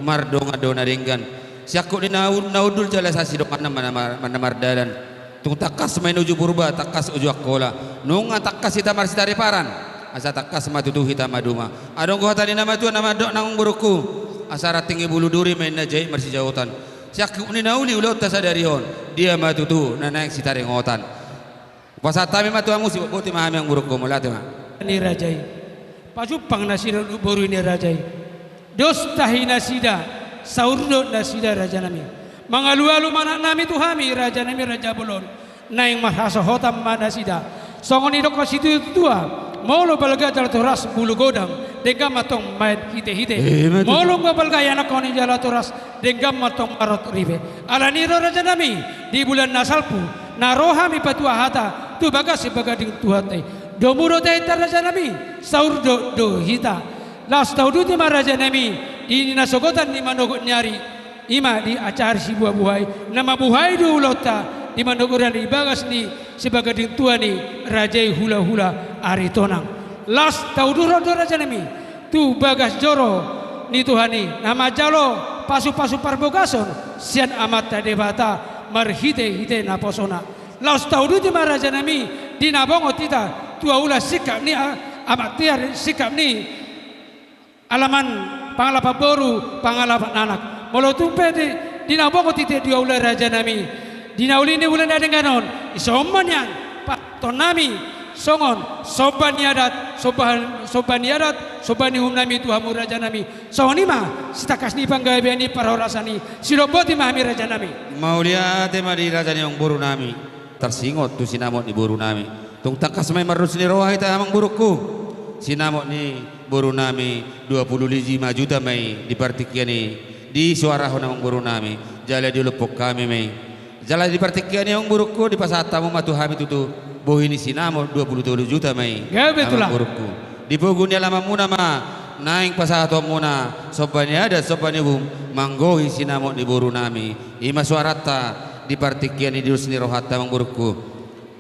mardonga dona denggan siakku di naudul jala sasi dokana mana mardalan tung takas main uju purba takas uju akola nunga takas ita marsitari paran asa takas matutu hita maduma adong ko hatani nama tuan nama dok nang buruku asara tinggi bulu duri main najai marsi jautan siakku ni nauli ulau tasadarion dia matutu naik sitari ngotan pasatami matu amu si boti mahami ang buruku mulate ma ni rajai pajupang nasida boru ni rajai dostahi nasida saurdo nasida raja nami mangalu-alu mana nami tuhami raja nami raja bolon naing mahasa hotam manasida songoni dok situ tua molo balga jala toras bulu godam dengam matong main hite molo go balga yana koni jala toras dengam matong marot ribe alani raja nami di bulan nasalpu narohami patua hata tu bagas bagading tuhate domuro te raja nami saurdo do hita las taudu ti raja nami ini nasogotan di manogot nyari ima di acar si buah-buahai nama buahai do ulota di manogoran di bagas ni sebagai tua ni rajai hula-hula ari tonang las taudu rodo raja nami tu bagas joro ni tuhani nama jalo pasu-pasu parbogason sian amat tadebata marhite-hite naposona las taudu ti raja nami di nabongo tita tua ula sikap ni amat tiar sikap ni alaman pangalapa boru pangalapa anak molo tumpe di nabongo tita dia ula raja nami dinauli ni bulan ada nganon isomman yang pak tonami songon sobani adat sobani nami tuhamu raja nami soni ma sitakas ni panggabe ni parorasani siloboti mahami raja nami mau lihat tema di raja ni yang buru nami tersingot tu sinamot ni buru nami tung takas mai marus ni roha ita amang buruku sinamot ni buru nami 25 juta mai di partikian ni di suara honamang buru nami jala di lupuk kami mai jala di partikian yang buruku di pasatamu matu hami tutu bohini sinamo 27 juta mai amang buruku di pogun dia lama muna ma naing pasato muna sobani ada sobani bum manggohi sinamo di buru nami ima suarata di partikian di usni rohata amang buruku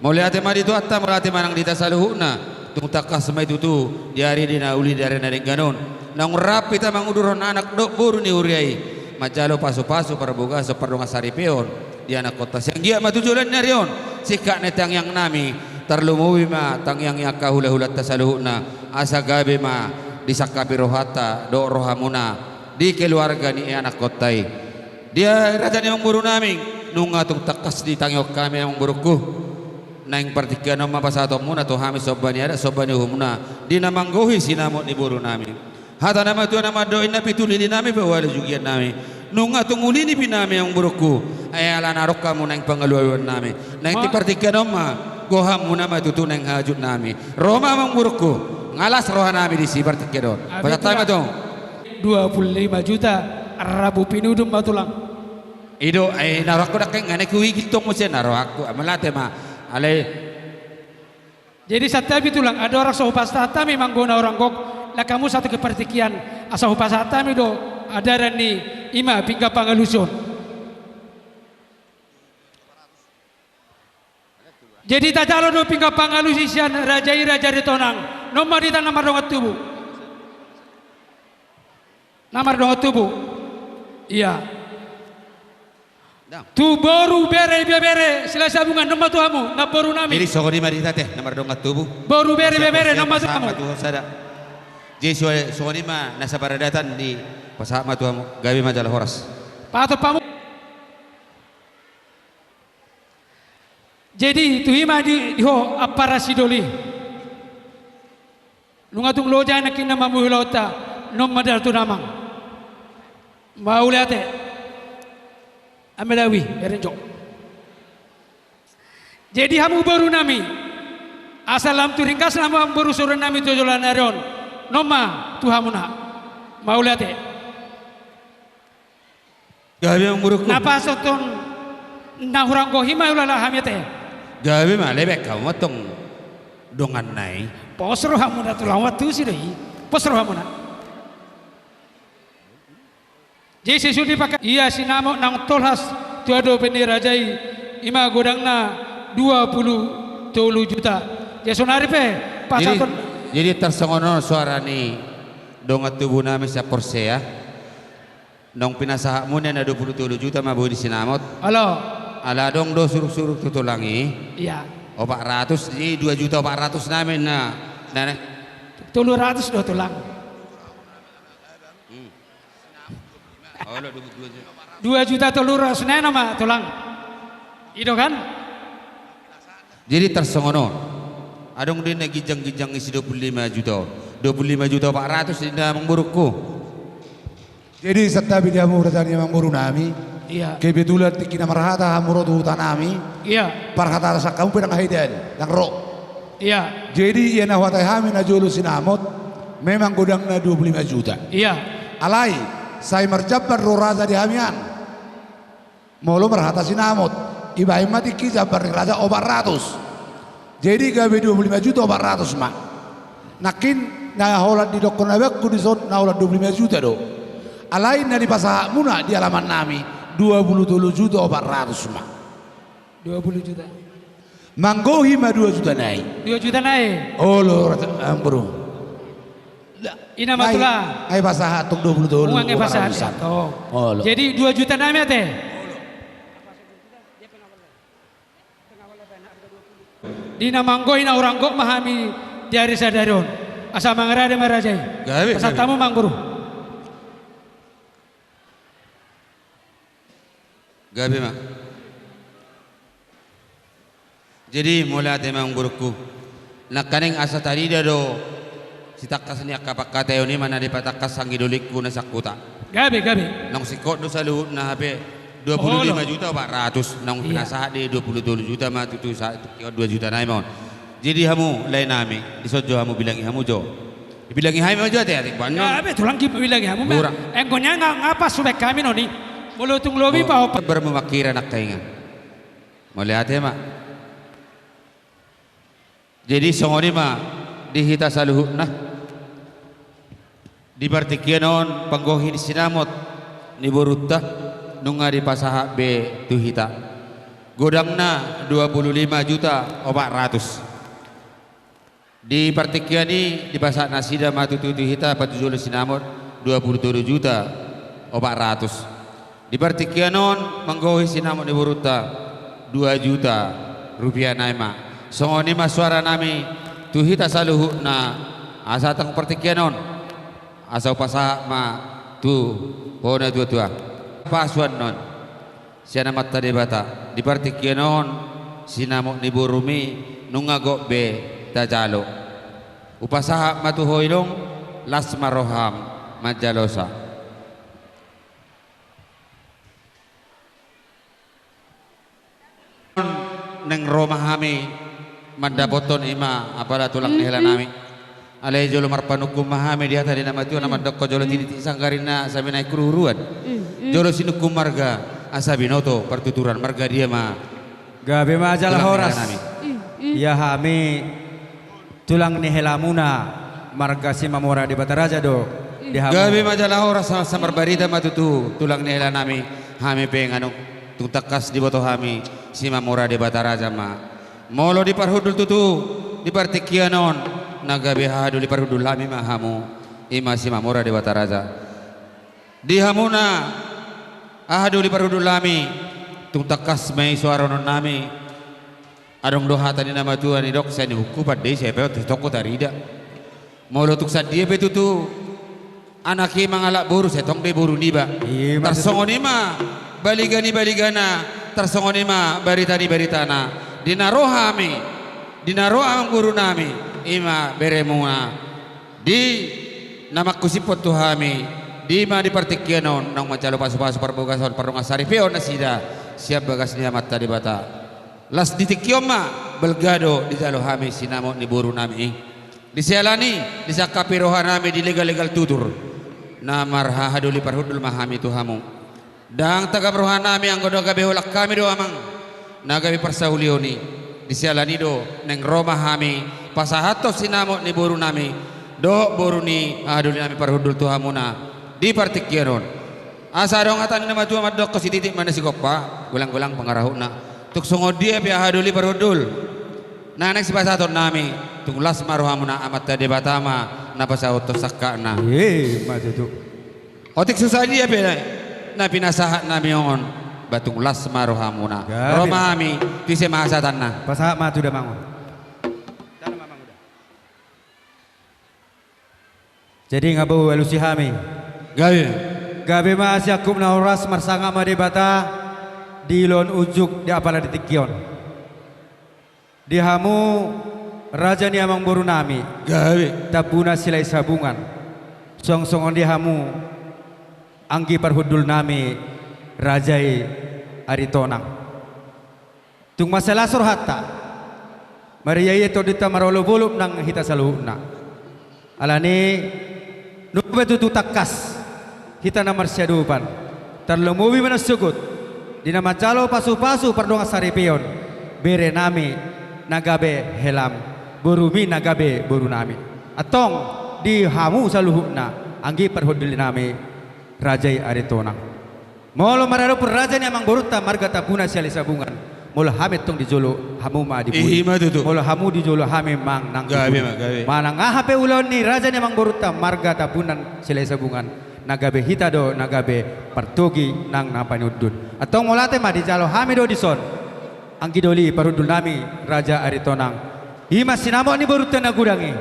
moliate madi tu atta molate manang di tasaluhuna tung takas mai tutu di hari dina uli dari naring ganon nang rapi ta manguduron anak dok buru ni uriai majalo pasu-pasu parboga separdonga saripeon di anak kota yang dia matujulan nyarion sikak netang yang nami terlumuwi ma tang yang yaka hula-hula tasaluhuna asa gabe ma disakapi rohata do rohamuna di keluarga ni anak kotai dia raja ni buru nami nunga tung takas di tangyok kami yang buruku naing partikian nama pasato muna to hami sobani ada sobani humuna di namanggohi sinamot ni buru nami hata nama tu nama doin na pituli di nami bawa jugian nami nunga tunguli ni pinami yang buruku ayala narok kamu nang pangaluan nami nang ti partikian nama goham muna matutu nang hajut nami Roma mang buruku ngalas roha nami di si partikian don pada time tu 25 juta Rabu pinudum batulang ido ay narok ko dakeng ngane kuwi gitong mo siya narok aku amalate ma ale jadi satabi tulang ada orang sahupas tatami manggona orang kok lah kamu satu kepertikian asahupas tatami do ada rani ima pingga pangaluson jadi tak jalo do pingga pangalusian rajai raja di tonang nomor di tanah dongat tubuh nomor dongat tubuh iya tu baru bere selesai bunga nama tuhamu na baru nami jadi sokoni mari teh nomor dongat tubuh baru bere nama tuhamu jadi sokoni ma nasa paradatan di pasama tuhamu gawe majalah horas pato pamu jadi tuhima di ho aparasidoli lungatung loja nakin nama muhilota nomor dal tu namang maulate amelawi berenjok jadi hamu baru nami asalam tu ringkas nama baru suruh nami tujulan aron noma tuhamuna maulate gawe yang buruku napa soton na hurang ko hima ulala hamete gawe ma lebek kamu matong dongan nai posro hamuna tulang watu sih deh posro hamuna jadi sesudah dipakai iya sinamo nang tolhas tuado peni rajai ima godangna 20 juta ya sonari pe pasaton jadi tersongono suara ni dongat tubuh nami sa porsea Nong pinasaha mo na 27 juta mabuhi di sinamot. Halo. Ala dong do suruk-suruk tutulangi. Iya. O 400 di 2 juta 400 namin na 300 do tulang. Oh, 2 juta. 2 juta 300 na nama tulang. Itu kan? Jadi tersongono. Adong din nagijang-gijang isi 25 juta. 25 juta 400 di namang burukku. Jadi setabi dia muradani mamburu nami. Iya. Kebetulan tikina marhata hamurodu tanami. Iya. Parhata sa kamu pedang haidan yang ro. Iya. Jadi ia nawatai hami na julu sinamot memang godangna 25 juta. Iya. Alai saya merjabar ro raja di hamian. Molo marhata sinamot. Ibai mati kijabar di raja 400. Jadi gawe 25 juta 400 mak. Nakin na holat di dokon abek ku di son na holat 25 juta do. Alain dari pasah muna di halaman nami 27 juta 400 mak. 20 juta. Manggohi ma 2 juta naik. 2 juta naik. Oh lo bro. Ina matula. Ai pasah tuk 20 Uangnya pasah. Oh lo. Jadi 2 juta naik teh. Dina manggohi na orang gok mahami diari sadaron. Asa mangrade marajai. Gawe. Pasal tamu mangguru. Gabi mak. Jadi mulai temang burukku. Nakaning asa tadi dah do. Si takas ni akapak kata ni mana di patakas sanggi dolikku na sakuta. Gabi gabi. Nong sikot do salu na HP 25 juta 400. Nong pinasaha di 27 juta mah tutu 2 juta naik mon. Jadi hamu lain nami. Disojo hamu bilangi hamu jo. Dibilangi hamu jo teh atik ban. Gabi tulang kipu bilangi hamu. Engkonya ngapa subek kami noni. Mulutung lobi pa bermemakira nak kaingan. Melihat ya mak. Jadi songoni mah dihita saluhut nah. Di partikianon panggohi di sinamot ni borutta nunga di pasaha be tuhita. Godangna 25 juta 400. Di partikiani di pasaha nasida matu tuhita patujul sinamot 27 juta 400. Di partikianon manggohi sinamot di borutta 2 juta rupiah naima. Songoni mas suara nami tuhita saluhut na asatang partikianon. Asau pasaha ma tu pona tua pasuan non siana mata debata di partikianon sinamok ni burumi nungago be tajalo upasaha matu hoilong lasmaroham majalosa. Neng Roma hami mandaboton ima apala tulang nihela nami. Alai jolo marpanukum mahame dia tadi nama tu nama dokko jolo titi sanggarina sabina kururuan. Jolo sinukum marga asabinoto pertuturan marga dia mah. Gabe majalah horas. Ya hami tulang ni helamuna marga si mamora di Bataraja do. Gabe majalah horas samar barita matutu tulang ni helanami hami pengano tutakas di boto hami si mamora di Bataraja mah. Molo di parhudul tutu di partikianon naga behadu di parhudul hami mahamu ima si mamora di Bataraja di hamuna ahadu di parhudul hami tutakas mai suaronon nami adong doha tadi nama tuan ni dok saya hukum pada saya pewat toko tarida molo tuk sadia betutu anaki mangalak boru saya tong de boru niba tersongoni ma baligani baligana tersongoni ma baritani baritana dinarohami dinaroham guru nami ima beremuna di nama kusipot tuhami di ma di partikianon nang macalo pasu-pasu perbogasan perungasari peo nasida siap bagasnya mata di bata las ditikioma belgado di jalo hami sinamo ni buru nami di sialani di sakapi rohanami di legal-legal tutur namar hahaduli parhudul mahami tuhamu dang tagap rohanami ang godo gabe holak kami do amang nagabi parsahulioni di sialani do neng Roma hami pasahato sinamo ni buru nami do buru ni ahaduli nami parhudul tuhamuna di partikianon asa dong atan nama tua madok ko si titik mana si kopa gulang-gulang pangarahuna tuk songo dia pi ahaduli parhudul nanek si pasahato nami tung las maruhamuna amat tade batama napa sauto sakana maju tu otik susah dia pi na pinasahat nami on batung las marohamuna Gabi. Roma ami tise mahasatan na Pasaha matu dah mangun. Dalam mamang udah. Jadi ngabu elusi hami. gawe Gabe mas Yakub na oras marsanga madibata dilon ujuk di apala di tikion. Di hamu raja ni amang boru nami gawe tapuna silai sabungan. Song-songon di hamu anggi parhudul nami rajai aritonang. Tung masalah surhatta. Maria itu dita marolo bolum nang hita saluhna. Alani nubetu tu takas. Kita namar syadupan terlumuwi mana sugut di nama calo pasu-pasu perdonga saripion bere nami nagabe helam burumi nagabe buru nami atong di hamu saluhuna anggi perhuduli nami rajai aritona molo mararo per raja ni amang boruta marga tapuna siali sabungan molo hamit tong dijolo hamu ma di Ihima tutu. molo hamu dijolo hame mang nang Gabe, ma, gabe. manang hape ulon ni raja ni amang boruta marga tapunan siali sabungan nagabe hitado nagabe partogi nang napanyudun atong molate ma di jalo hamido dison angki doli parudul nami raja aritonang hima sinamo ni borutan nagudangi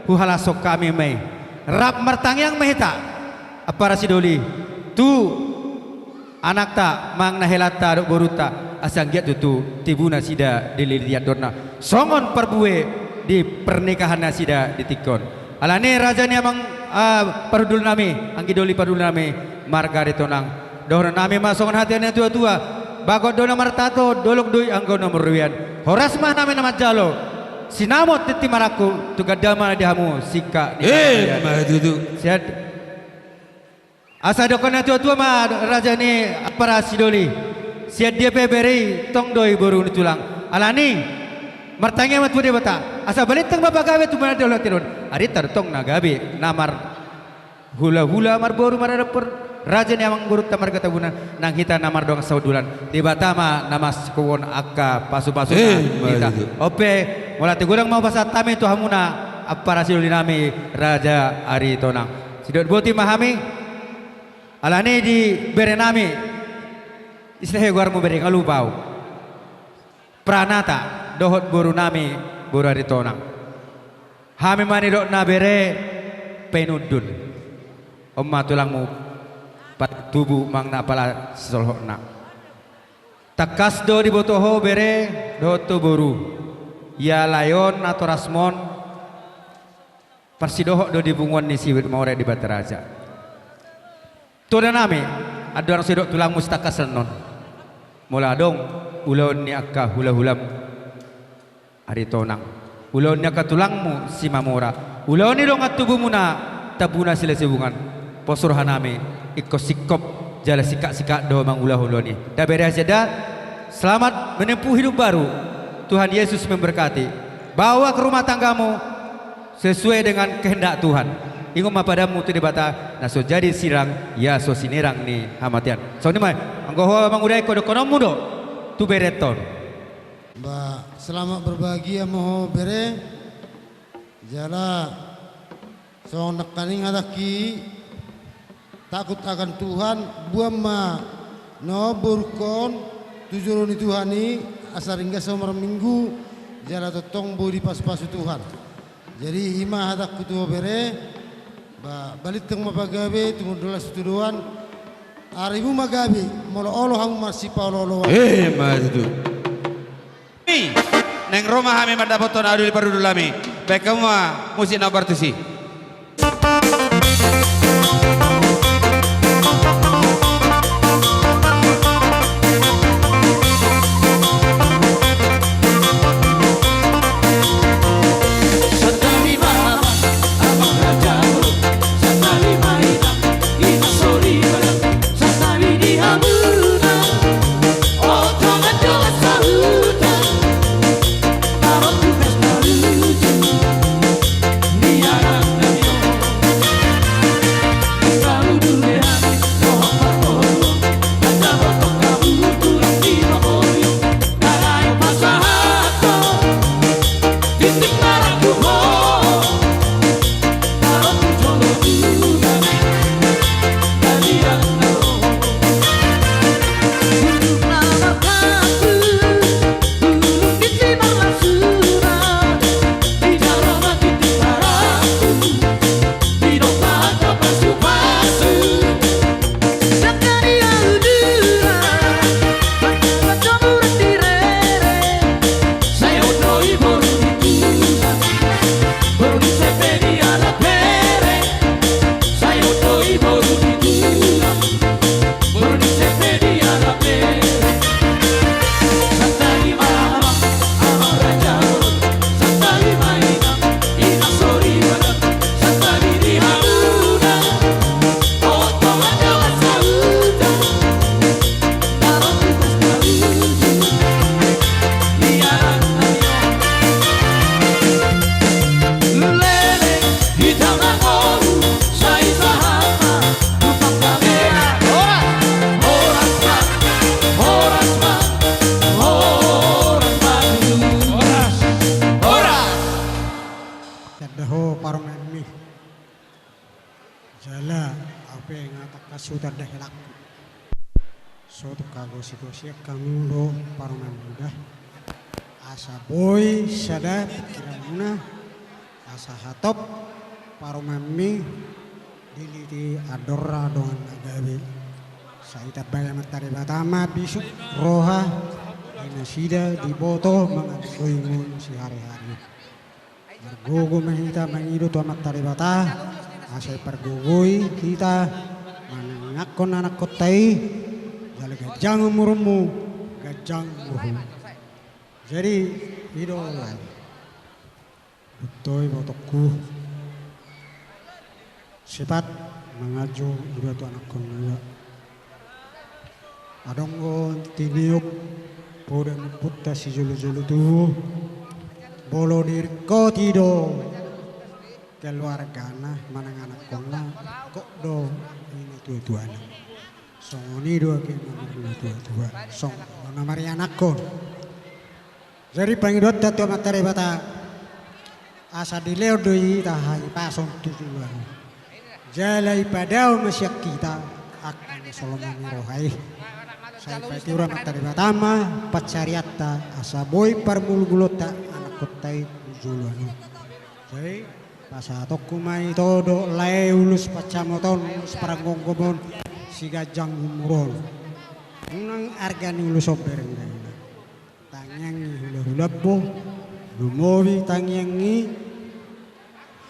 huhalasok kami mai rap martangyang mehita apara si doli tu anak ta mang nahelata do boruta asang giat tu tibuna sida dililiat dorna songon perbue di pernikahan sida ditikon alane raja ni amang parudul nami anggi doli parudul nami marga ritonang dohna nami masongan hatiannya tua-tua bagot dona martato dolok doi anggo nomor ruwian horas mah nami nama jalo sinamot titi maraku tugadama di hamu sika mah tutu siad asa dokona tua-tua mah raja ni apara sidoli siad dia peberi tong doi boru ni tulang alani martanya mat bude bata asa balik tang bapak gawe tu mana dola tirun ari tartong nagabe namar hula-hula mar boru mar per raja ni amang boru tamar katabunan nang kita namar dong saudulan di batama nama sekuwon akka pasu-pasu kita ope molate gurang mau pasat tami tu hamuna apara sidoli nami raja ari tonang sidot boti mahami alani di berenami istilah guar mu beri kalupau pranata dohot boru nami boru aritonang hami mani dok na bere penudun omma tulangmu pat tubuh mang na pala solhokna takas do di botoho bere dohot tu boru ya layon atau rasmon persidohok do di bungon ni siwit maure di Bataraja toda nami ada orang sidok tulang mustakas non mula dong ulon ni akka hula-hulam aritonang ulon ni akka tulangmu si mamora ulon ni dong at tubuhmu na tabuna sila sibungan posur hanami ikko sikop jala sikak-sikak do mang ulah-ulah ni dah beres dah selamat menempuh hidup baru Tuhan Yesus memberkati bawa ke rumah tanggamu sesuai dengan kehendak Tuhan ingum padamu tu dibata naso jadi sirang ya so sinirang ni hamatian so ni mai anggoho mangudai kodo konomu do tu bereton ba selamat berbahagia moho bere jala so nakaning adaki takut akan Tuhan buama no burkon tujuroni Tuhani asar hingga somar minggu jala totong bodi pas-pasu Tuhan jadi ima hadak kutu bere ba balit teng mapagabe tumudulas tuduan aribu magabe molo olo hamu marsipa olo mah tutu neng Roma hami mandapoton adul parudulami baik kamu musi na bartusi Niara sutar dahilak. Suatu kagosi-gosi kamulo paruman muda. Asa boy sada pikiran muna. Asa hatop parumami diliti adora dengan agabe. Saita baya matari batama bisuk roha dinasida diboto mangandoingun si hari-hari. Bergugu mahita mangido tu amat tari bata. Asai pergugui kita manangakon anak kotai. Jale gajang umurmu gajang umurmu. Jadi idola betul botoku sifat mengaju dua tu anak konua adongo tiniuk podang putta si julu-julu tu bolo dirko tido keluargana manang anak kona kok do ini tua-tuana songoni dua ke mana tua-tua song mana mari anak kon. Jadi pangidot datu materi bata asa dileo doi tahai pasong tujuan. Jalai padao masyak kita akan solomani rohai. Saya patura materi batama pacariata asa boy parmulgulota anak kotai tujuan. Jadi pasatok kumai todo lai ulus pacamoton ulus paranggongkomon si gajang umuron. Unang argani ulus opereng. Tangyangi hula-hula po, lumowi tangyangi,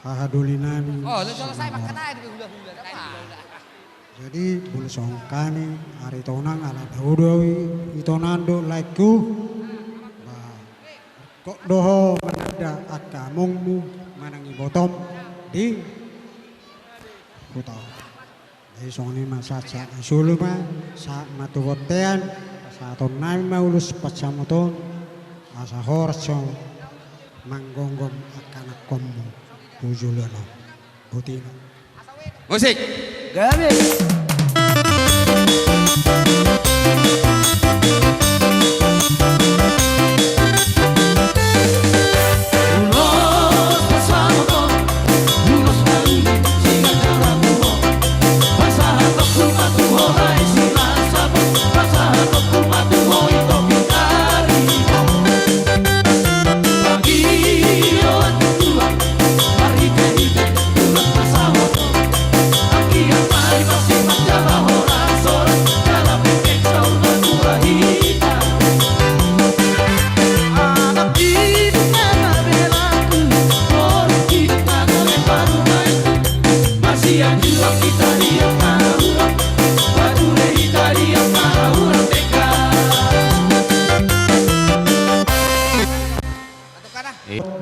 hahadulinami. Oh, lu selesai makan aja di hula-hula. Jadi bulu songkani, hari tonang ala daudawi, itonando laiku, kok doho manada akamongmu manangi botom di kutau. Jadi songni masa sak suluma, sak matuwotean, saton nami maulus pacamoton asa horso manggonggom akan kommu tujulono butino Musik. Gabe.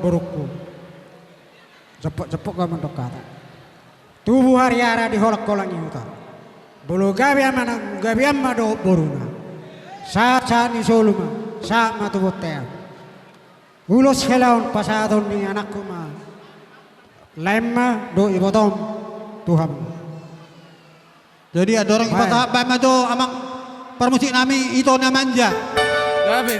burukku jepuk-jepuk gak mentok kata tubuh hari-hari di holak-kolang hutan bulu gabi mana gabi do boruna saat ni soluma saat matu botea ulos helaun pasadon ni anakku ma lemma do ibotom Tuhan. Jadi ada orang ibadah bama do amang permusik nami itu namanja. Gabe.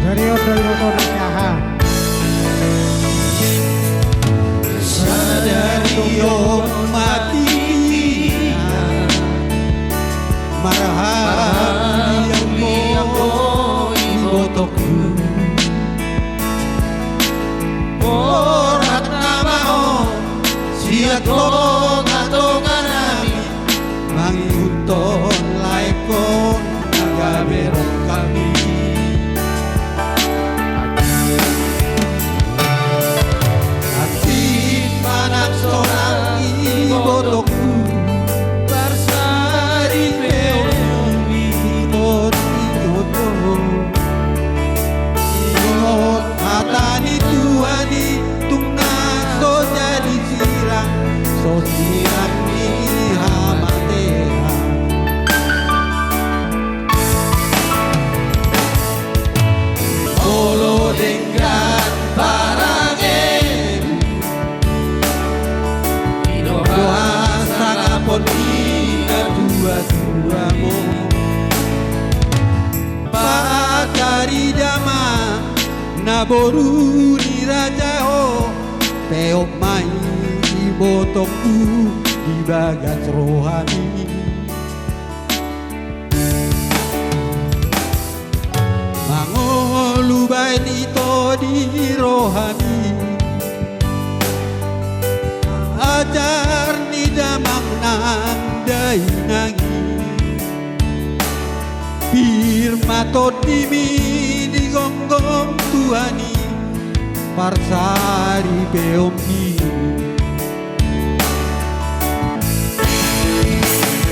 Dari odo nasiha. Sadari mati maraham yang mo ibotoku orat namao siat ko ngatongan nami manguton laikon nagaberong kami anak seorang ibotoku bersari peumi duamo Pakari dama naboru ni raja ho Peo mai ibotoku di bagas rohani Mangolu bain ito di rohani Ajar ni damang nang dainangi Firma todimi di gonggong Tuhani Parsari beomi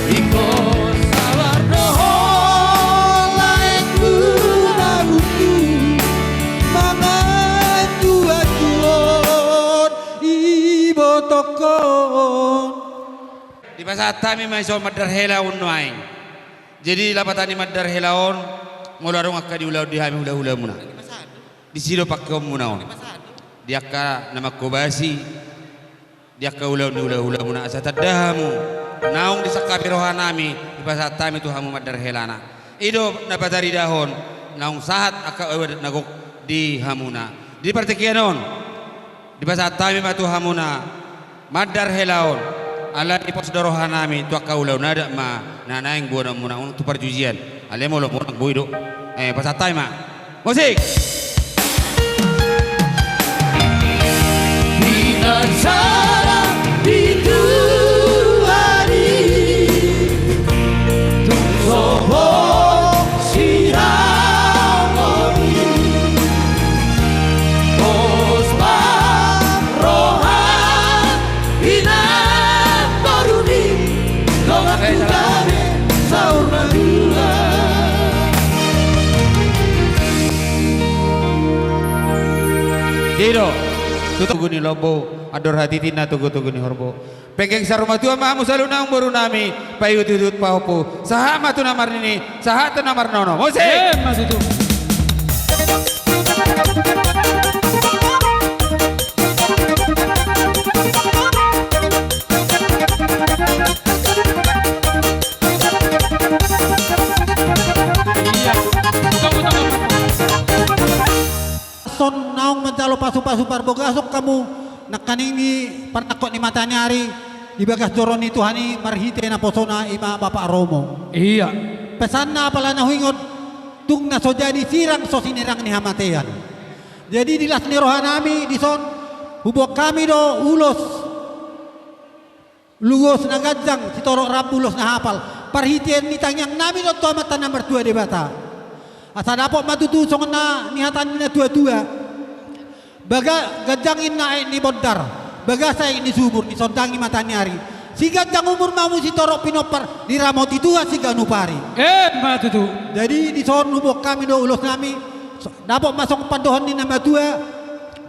Iko sawar doho laeng gurabuku Mangan jual ibo tokon Di pasatami may so madar helaon noaing. Jadi lapatani madar helaon ngolarong akka di ulau di hami hula-hula muna. Di silo pakkom muna on. Di akka nama kobasi. Di akka ulau di hula-hula muna asa tadahamu. Naung di sakapi rohanami di pasatami tu hamu madar helana. Ido napatari dahon naung sahat akka nagok di hamuna. Di partikian on. Di pasatami matu hamuna madar helaon. Ala di pos dorohanami tu akaulau nada ma nanaing buana muna untuk perjujian alemo lo muna boido pasatai ma musik Binasara dituari Tusoho siramoni Osma rohan Inam baruni Dongat kudane saurna dua Dido tutup guni lobo ador hati tina tugu-tugu ni horbo pegeng saruma tua mahamu salunang baru nami payu tutut paupu sahama tu namar nini sahatu namar nono musik Mas itu. Iya. Tunggu. Son naung mencalo pasu-pasu parboga asok kamu nakaning ni partakot ni matanya hari di bagas doron itu hani marhite na posona ima bapak Romo Iya. pesan na pala na huingod tung na so jadi sirang so sinirang ni hamatean jadi dilas ni rohanami di son hubok kami do ulos lugos na gajang si torok rambulos na hapal parhitian ni tangyang nami do to mata nomor 2 di bata asa dapok matutusong na nihatan na tua-tua baga gajangin na ni bodar baga sa ni subur ni sondangi matani hari si gajang umur mamu si torok pinopar di ramot itu si ganupari Mas itu. jadi di son hubok kami do ulos nami dapok masuk pandohon ni nama tua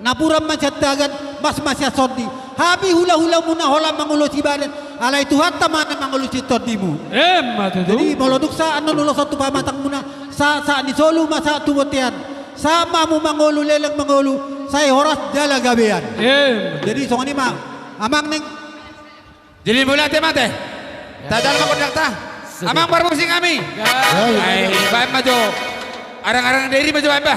napuram masyadagan mas masya sondi habi hula-hula muna hola mangulos ibadan alai Tuhan tamana mangulos itodimu Mas itu. jadi moloduk sa ano nulo satu pamatang muna sa ni solu masa tubotian sama mu mangolu leleng mangolu saya horas jala gabean jadi song ini mah amang neng jadi bola mate tadal makodak ta amang parmusik kami ai bae maju arang-arang dari maju bae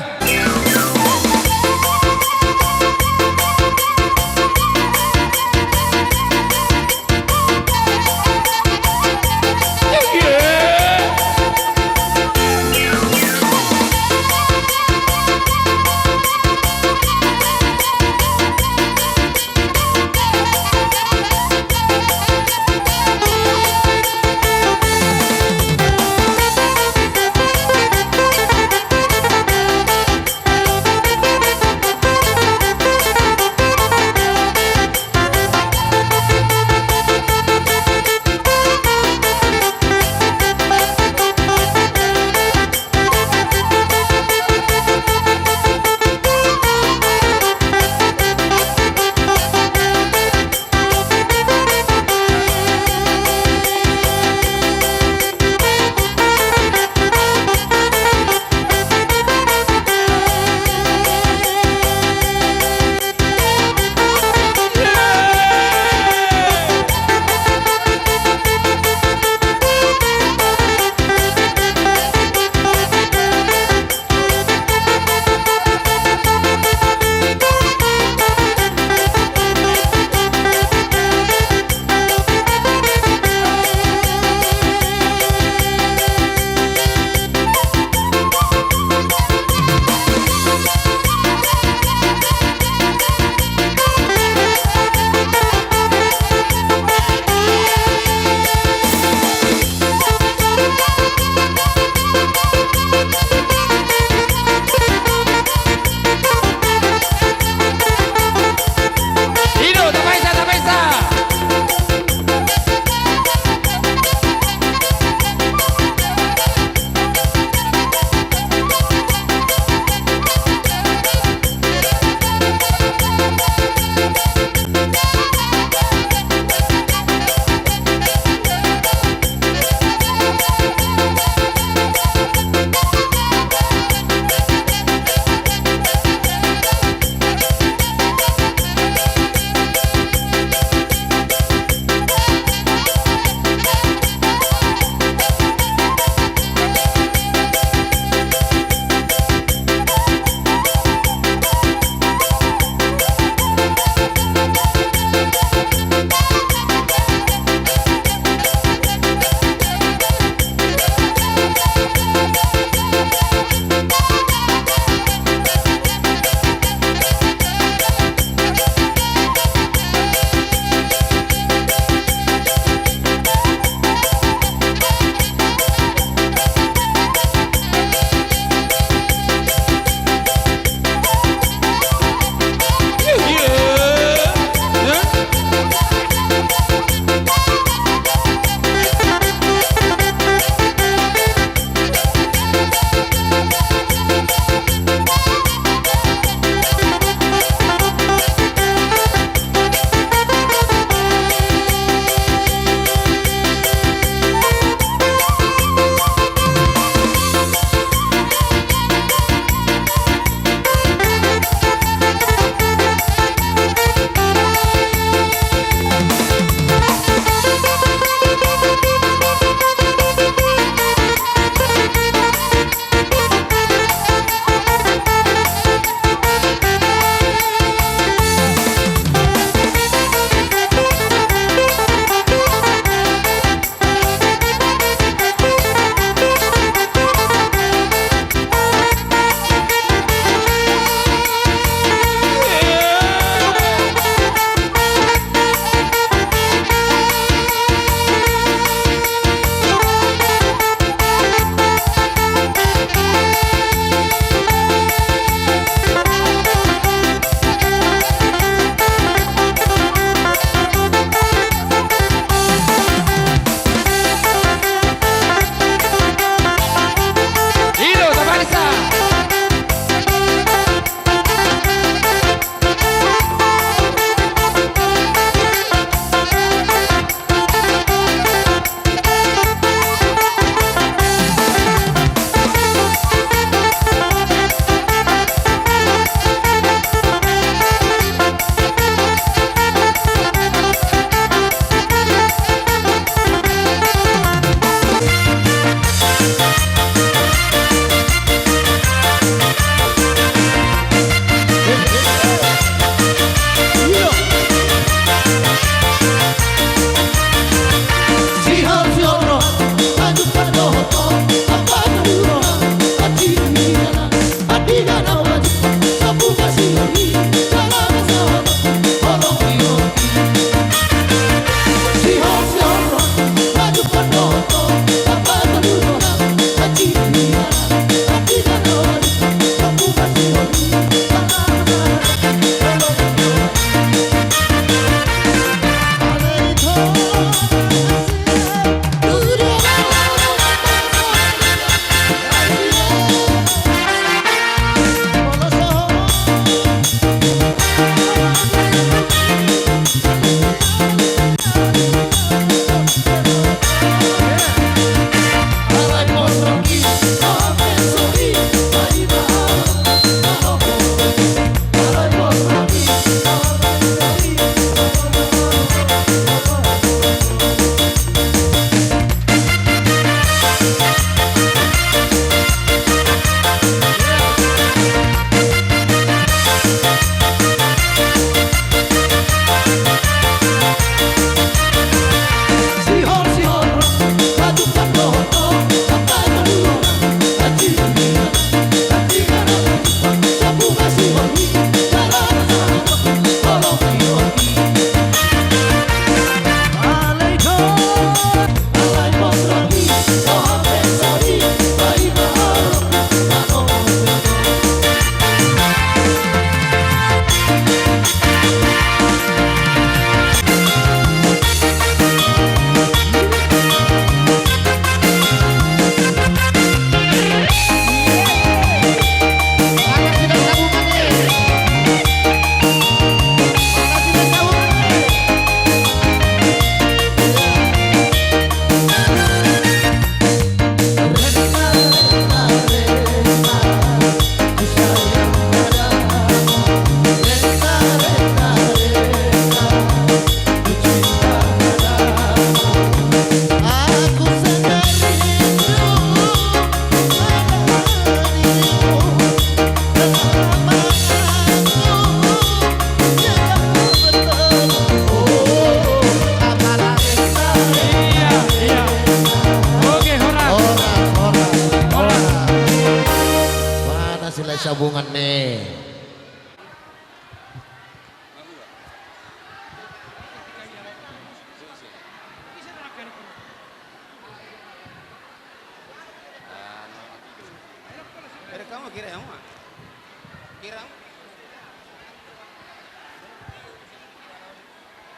sabungan nih.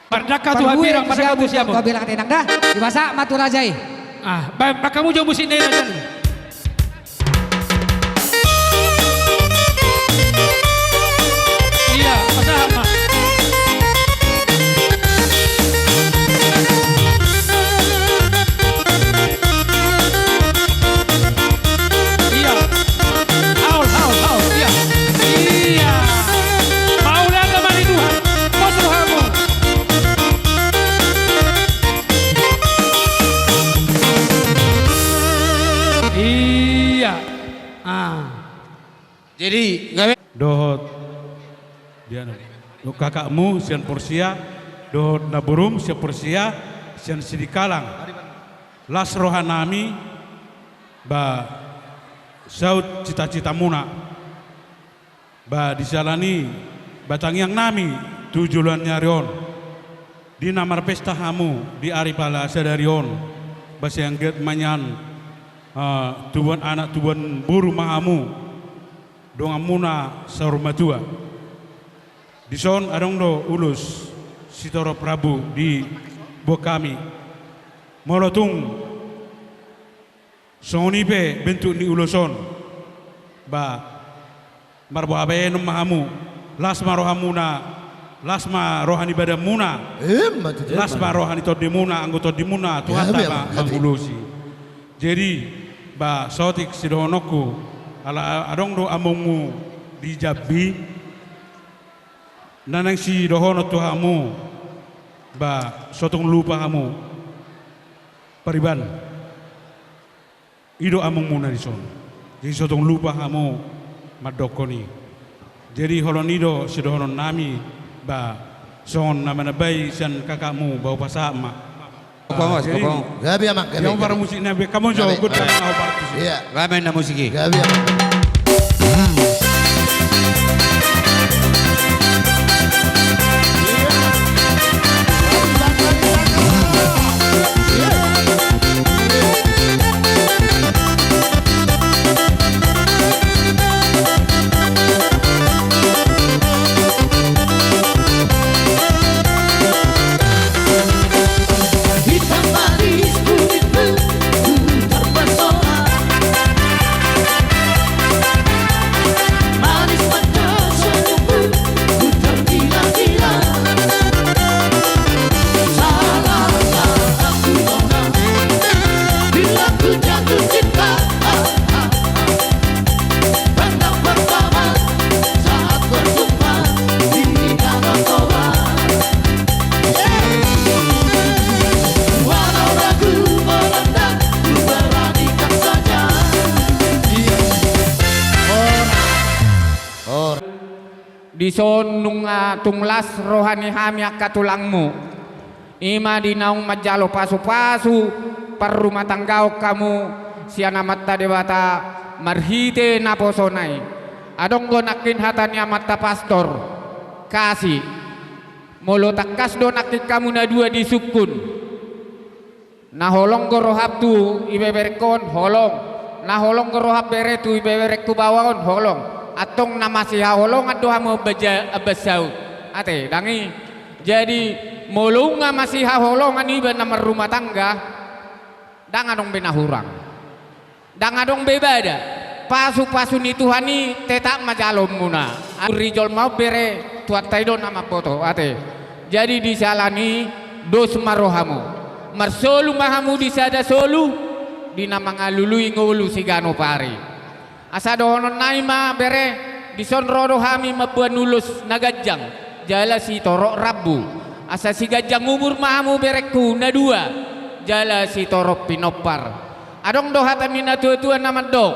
Pardaka tuh habirang pada kamu siapa? Kau bilang tenang dah. Di masa matur rajai. Ah, kamu jauh musik nih rajan. Iya, masa apa? Iya. Haul, iya. Iya. Maulah kembali Tuhan. Bos rohamu. Iya. Jadi gawe Dohot dia do kakakmu sian Porsia, dohot naburum sian Porsia, sian Sidikalang. Las rohanami ba saut cita-cita muna. Ba disalani batang yang nami tujuan nyarion. Di namar pesta hamu di aripala sadarion. Basa yang get manyan tuan anak tuan buru mahamu donga muna saurmatua di son adong do ulus sitoro Prabu di bokami molotung sonipe bentuk ni uluson ba marbo aben mahamu lasma rohamuna lasma rohani badamuna lasma rohani todimuna anggota dimuna Tuhan tama mangulusi jadi ba sotik sidonoku ala adong do amongu di Jambi nanang si dohono tuhamu ba sotong lupa kamu pariban ido amongmu na dison jadi sotong lupa kamu madokoni jadi holonido si dohono nami ba son namana bay san kakakmu bau pasama Kopong. Gabi amak gabi. yang para musik nabe kamu jauh good Gabi. na partis Iya. ramen na musiki. Gabi amak. dison nunga tunglas rohani hami akatulangmu ima dinaung majalo pasu-pasu perrumah tanggau kamu siana matta dewata marhite naposonai adong gonakin hatanya matta pastor kasih molo takas do nakik kamu na dua di sukun na holong gorohap tu ibeberekon holong na holong gorohap bere tu ibeberek ku bawon holong atong na masiha holong ado hamo beja besau ate dangi jadi molo nga masiha holong ani iba na rumah tangga dangadong benahurang dangadong bebada pasu-pasu ni Tuhani tetak majalom muna rijol mau bere tuat taidon nama foto ate jadi disalani dos marohamu marsolu mahamu disada solu dina mangalului ngulu sigano pari asa donon naima bere dison rodo hami mabuan nulus nagajang jala si torok rabu asa si gajang umur mahamu bereku na dua jala si torok pinopar adong dohatan mina tua-tua nama dok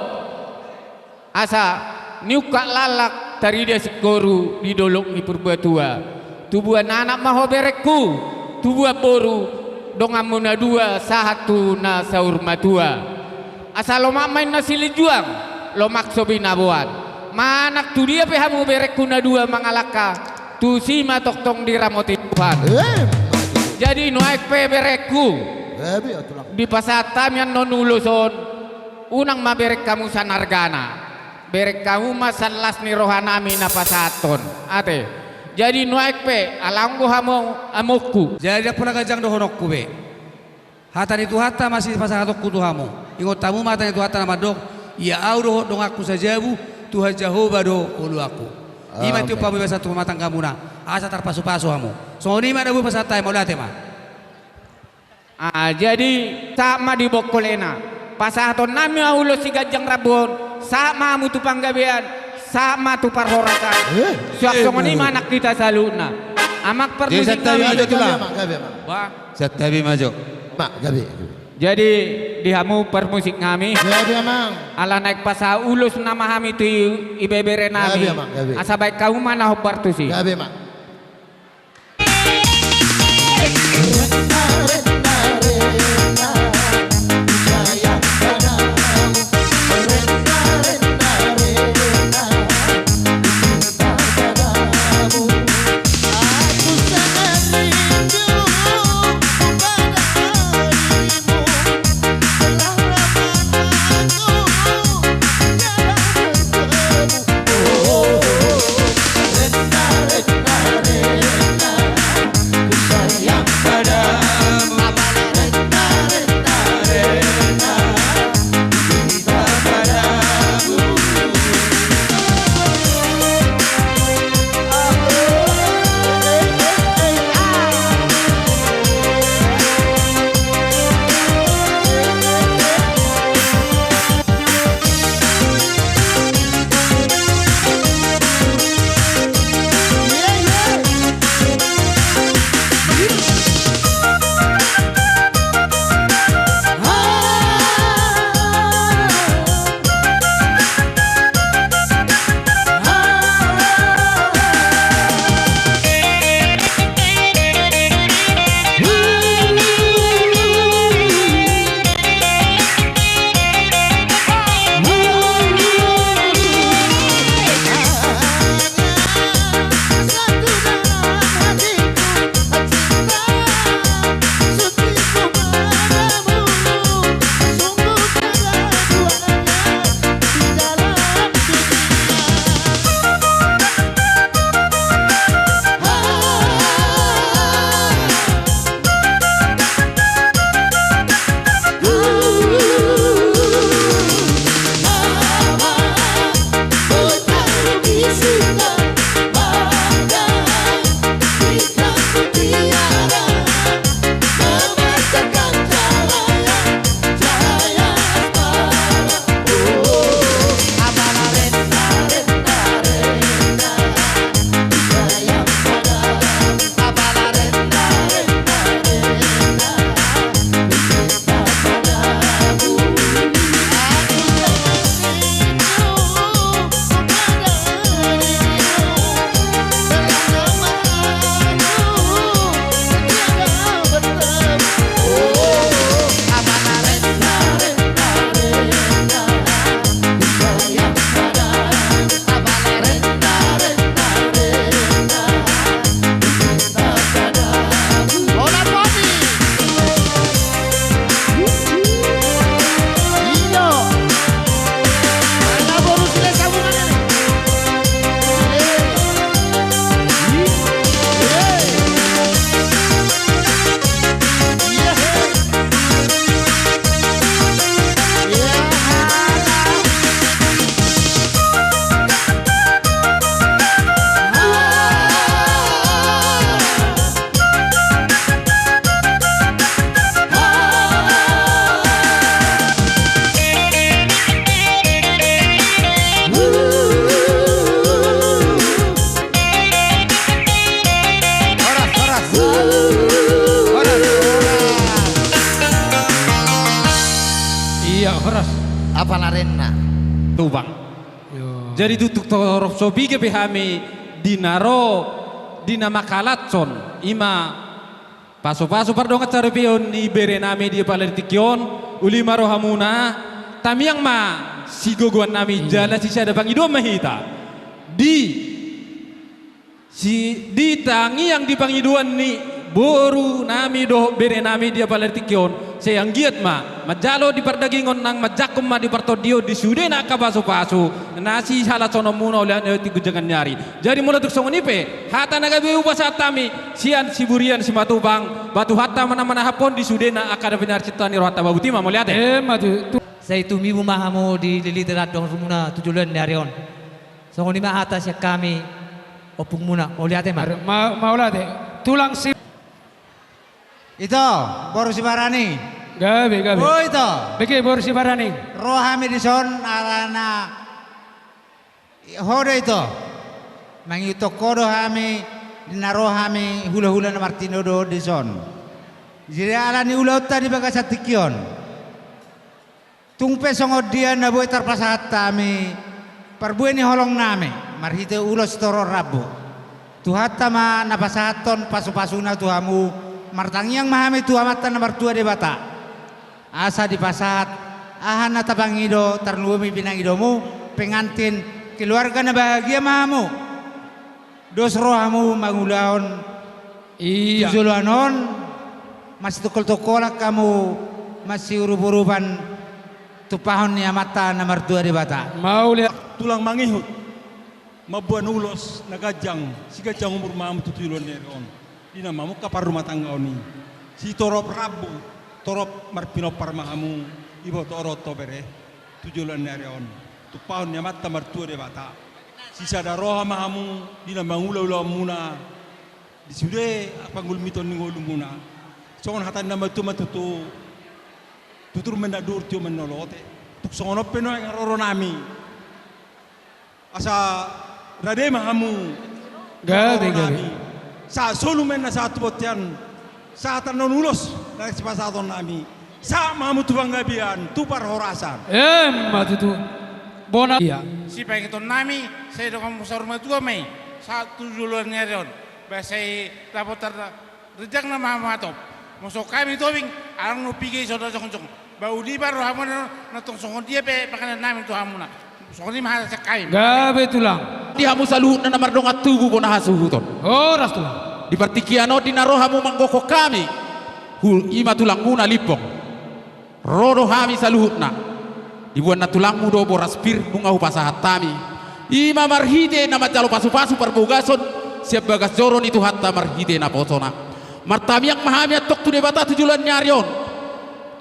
asa niuka lalak dari dia sekoru di dolok ni purba tua tubuh anak maho bereku tubuh boru dongamuna dua sahatu na saur matua asa lo main nasi lijuang lo maksobi nabuan manak tu dia pehamu bereku na dua mangalaka tu si matok-tong diramoti Tuhan jadi noek pe bereku di pasatam yang nonuluson unang maberek kamu sanargana berek kamu masalas ni rohanami na pasaton ate jadi noek pe alanggo hamo amoku Jadi puna gajang dohonokku be. Hatan itu hata masih pasahatokku tuhamo. Ingot tamu mata itu hata nama dok. Ya au doh dong aku sajabu Tuhan Jehovah do ulu aku. Ima itu pamu basa tu matang kamu na. Asa tarpasu-pasu hamo. So ni mana bu pasatai mau late mah. jadi sama di bokolena pasahaton nami aulo si gajang rabon sama mutu panggabean sama tu parhorakan siap songoni manak kita saluna amak permusik kami Satabi majo. Mak gabi. jadi dihamu permusik kami Gabi amang. ala naik pasa ulus nama kami tu ibebere nami Gabi, Mak, gabi. asa baik kau mana hobar tu si Gabi mak. Iya, horas. Apa narena? Tubang. Yo. Jadi tutuk torok sobi ke behami dinaro dina makalatson ima paso-paso pardonga carapion ni berenami dia palertikion uli marohamuna tamiyang ma sigoguan nami jala si sada pangido mahita di tangi yang dipangiduan ni boru nami do berenami dia palertikion sayang giat ma majalo di perdagingon nang majakum ma di partodio di sude na kabaso-paso nasi salah sono muna oleh tigu jangan nyari jadi mula tuk songon ipe hata naga beu basa tami sian siburian si matubang batu hatta mana-mana hapon di sude na akada benar citani rohata babutima mau lihat matu. Saya itu mibu mahamu di literat dong semuna tujuan dari on. Songon lima atas ya kami opung muna mau lihat mah. Mau lah deh. Tulang si. Itu baru si Barani. Gabe. Oh itu. Beke baru si Barani. Rohami di son arana hodo itu. Mangito kodo hami dina rohami hula-hula na Martino do di son. Jadi alani ulauta di bagas atikion. Tungpe songodian na boy tarpasahat tami parbuay ni holong nami marhite ulos toro rabu. Tuhata ma napasahaton pasu-pasuna tuhamu martangyang mahami tuhamatan na martua de bata. Asa di pasahat ahan na tabangido tarnuami pinangidomu pengantin keluarga na bahagia mahamu. Dos rohamu mangulaon Iya. tujuluanon masih tukol-tukolak kamu masih urub-uruban tupahon ni amata na martua de bata. Mau lihat. Tulang mangihut. Mabuan ulos nagajang si gajang umur mamu tutulon neron. Dina mamu kapar rumah tangga oni. Si torop rabu, torop marpino parmahamu ibo torot tobere tujulan neron. Tupahon ni amata martua de bata. Si sadaroha mahamu dina mangula-ula muna. Di sude panggul miton ngolu muna. Songon hatan nama tu matutu tutur mendadur tio menolote. Tuk songon peno yang roro nami. Asa rade mahamu. Gabe. Sa solumen na sa tubotian. Sa tanon ulos na sipasaton nami. Sa mahamu tubang gabian tupar horasan. Matu tu. Bona. Iya. Si pengen nami saya dokang musar rumah tua mai satu juluan nyarion bahasa dapat rejak nama matop masuk kami tobing arang no pigi saudara jong bau di baru hamu na tong songon dia pe pakai nami tu hamu na songon ni mahal sekai Gabe tulang. Di hamu saluhut na namardongat tugu bona hasuhuton. Horas tulang. Di partikiano di narohamu manggoko kami. Hul ima tulang muna lipong. Rodo hami saluhutna. Dibuat na tulangmu do boras pir bunga upasahat tami. Ima marhide na majalo pasu-pasu parbogason siap bagas joron itu hatta marhide na potona. Martami yang mahami atok tu debata tujulan nyarion.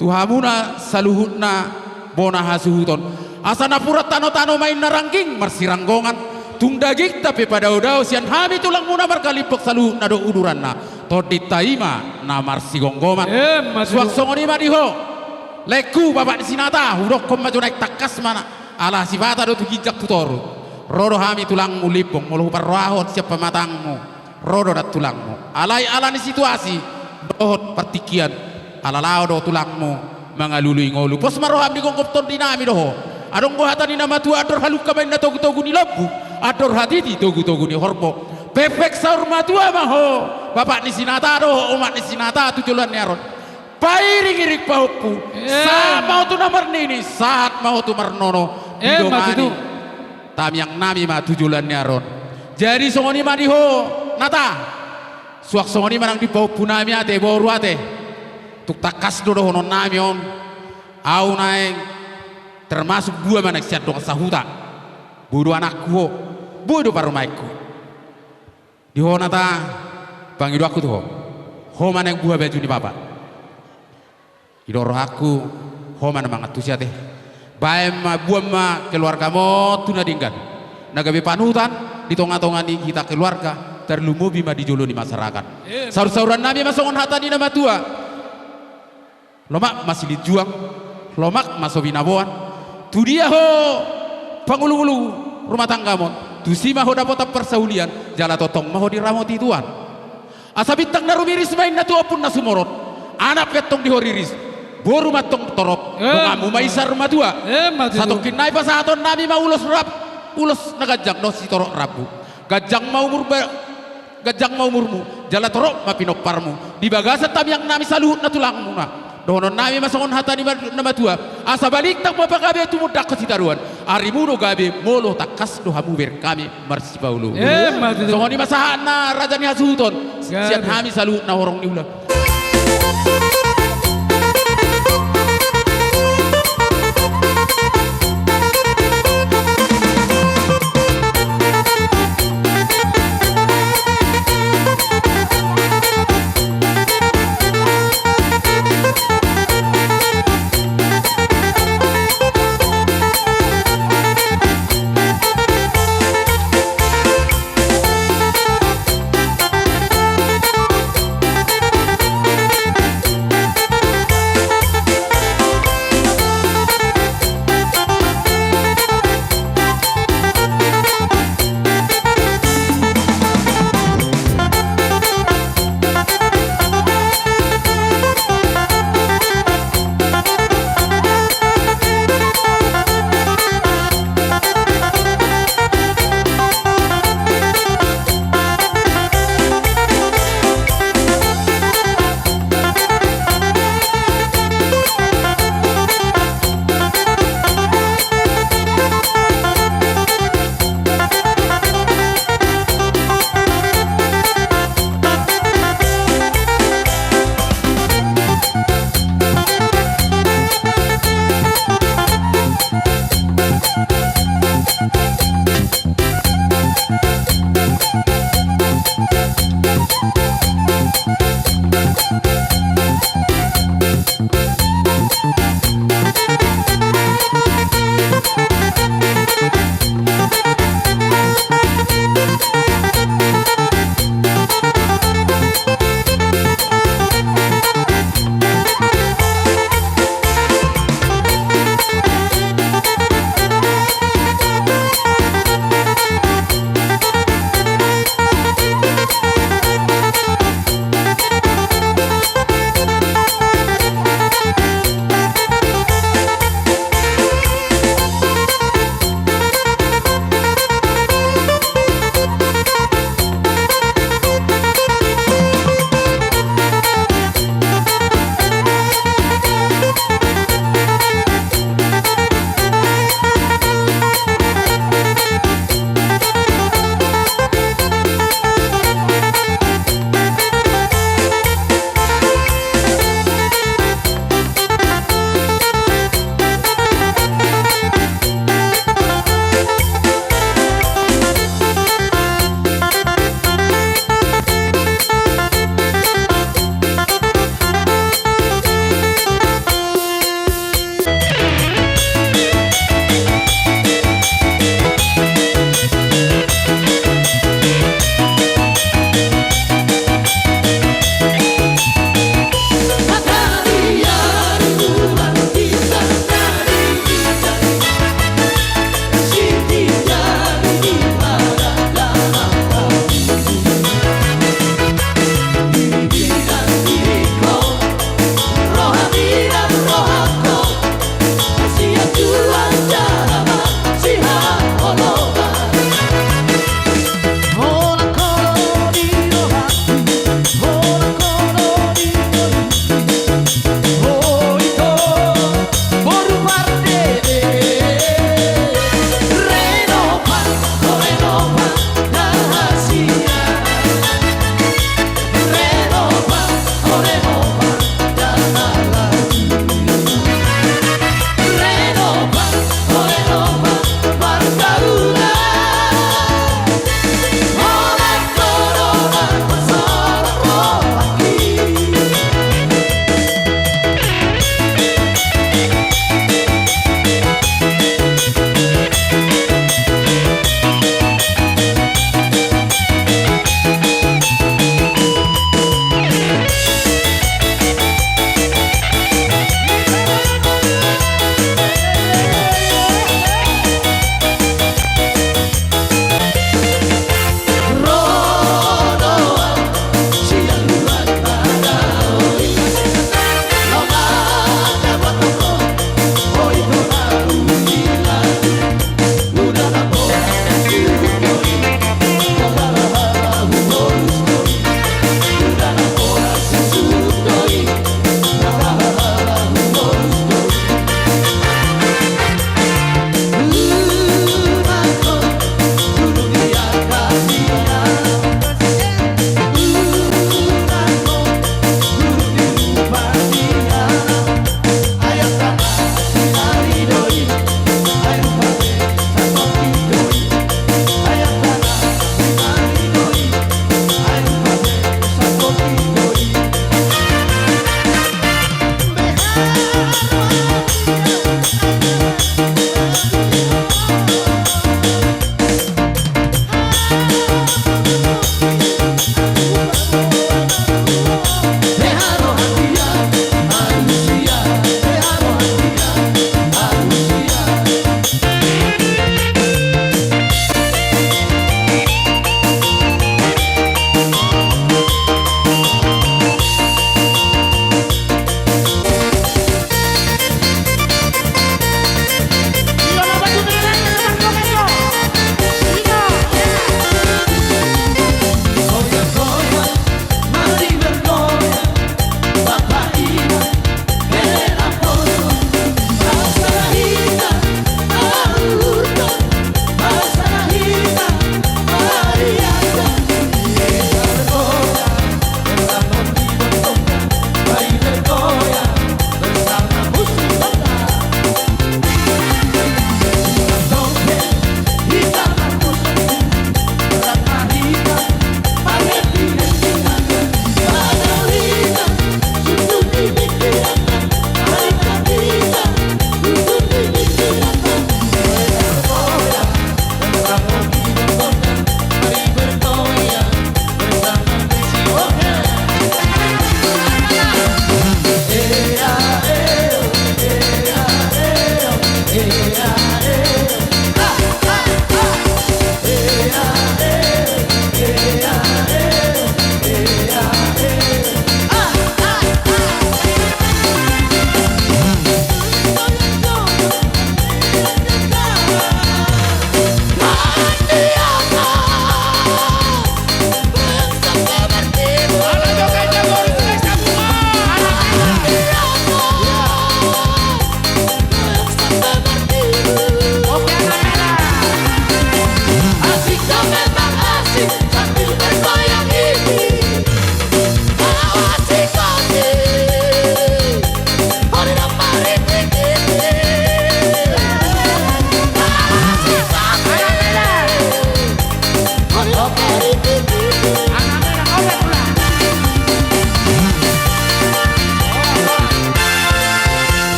Tuhamuna saluhutna bona hasuhuton. Asana pura tano-tano main narangking marsiranggongan. Tung daging tapi pada udao sian hami tulang muna markalipok saluhutna do uduran na. Todit taima na marsigonggoman. Suak songoni madiho. Leku bapak di sinata hurok kom maju naik takas mana ala sifata do tugijak tutoru rodo hami tulang mulipong mulu parwahot siapa matangmu rodo dat tulangmu alai ala ni situasi dohot partikian ala lao do tulangmu mangalului ngolu pos maroham di gongkop ton dinami doho adong bohata ni nama tua ador haluk kamain na togu-togu ni lobu ador haditi togu-togu ni horpo pepek saur matua maho bapak ni sinata do umat ni sinata tujulan neron pairing-iring pahupu saat mau tu nomor nini saat mau tu marnono matu tu. Tam yang nami ma tujulan nyaron jadi songoni madiho nata suak songoni manang di pahupu nami ate boru ate tuk takas dodo hono nami on au naeng termasuk dua manak siat dong sahuta bodo anakku bodo parumaiku di ho nata pangido aku tuh ho maneng buah baju di bapak idoro aku homa na mga tusya teh bae ma buam ma keluarga mo tuna dinggan nagabe panutan di tonga-tonga ni kita keluarga terlumubi ma di jolo ni masyarakat saur-sauran nami masongon hata di nama tua lomak masih dijuang lomak maso binaboan tu dia ho pangulu-ulu rumah tangga mo tu si maho dapat persaulian jala totong maho diramoti tuan asa bintang narumiris main na tuapun na sumorot anak ketong di horiris boru matong torok ngamu maisar rumah tua satu kinai pas satu nami mau ulos nagajang no si torok rabu gajang mau murmu jala torok mapinoparmu di bagasa tam yang nami saluhut na tulangmu na dono nami masongon hata ni nama tua asa balik tak apa gabe tu mudak kesitaruan arimu no gabe molo takas do hamu ber kami marsi paulu songon ni masahan na raja ni hasuton sian hami saluhut na horong ni ulah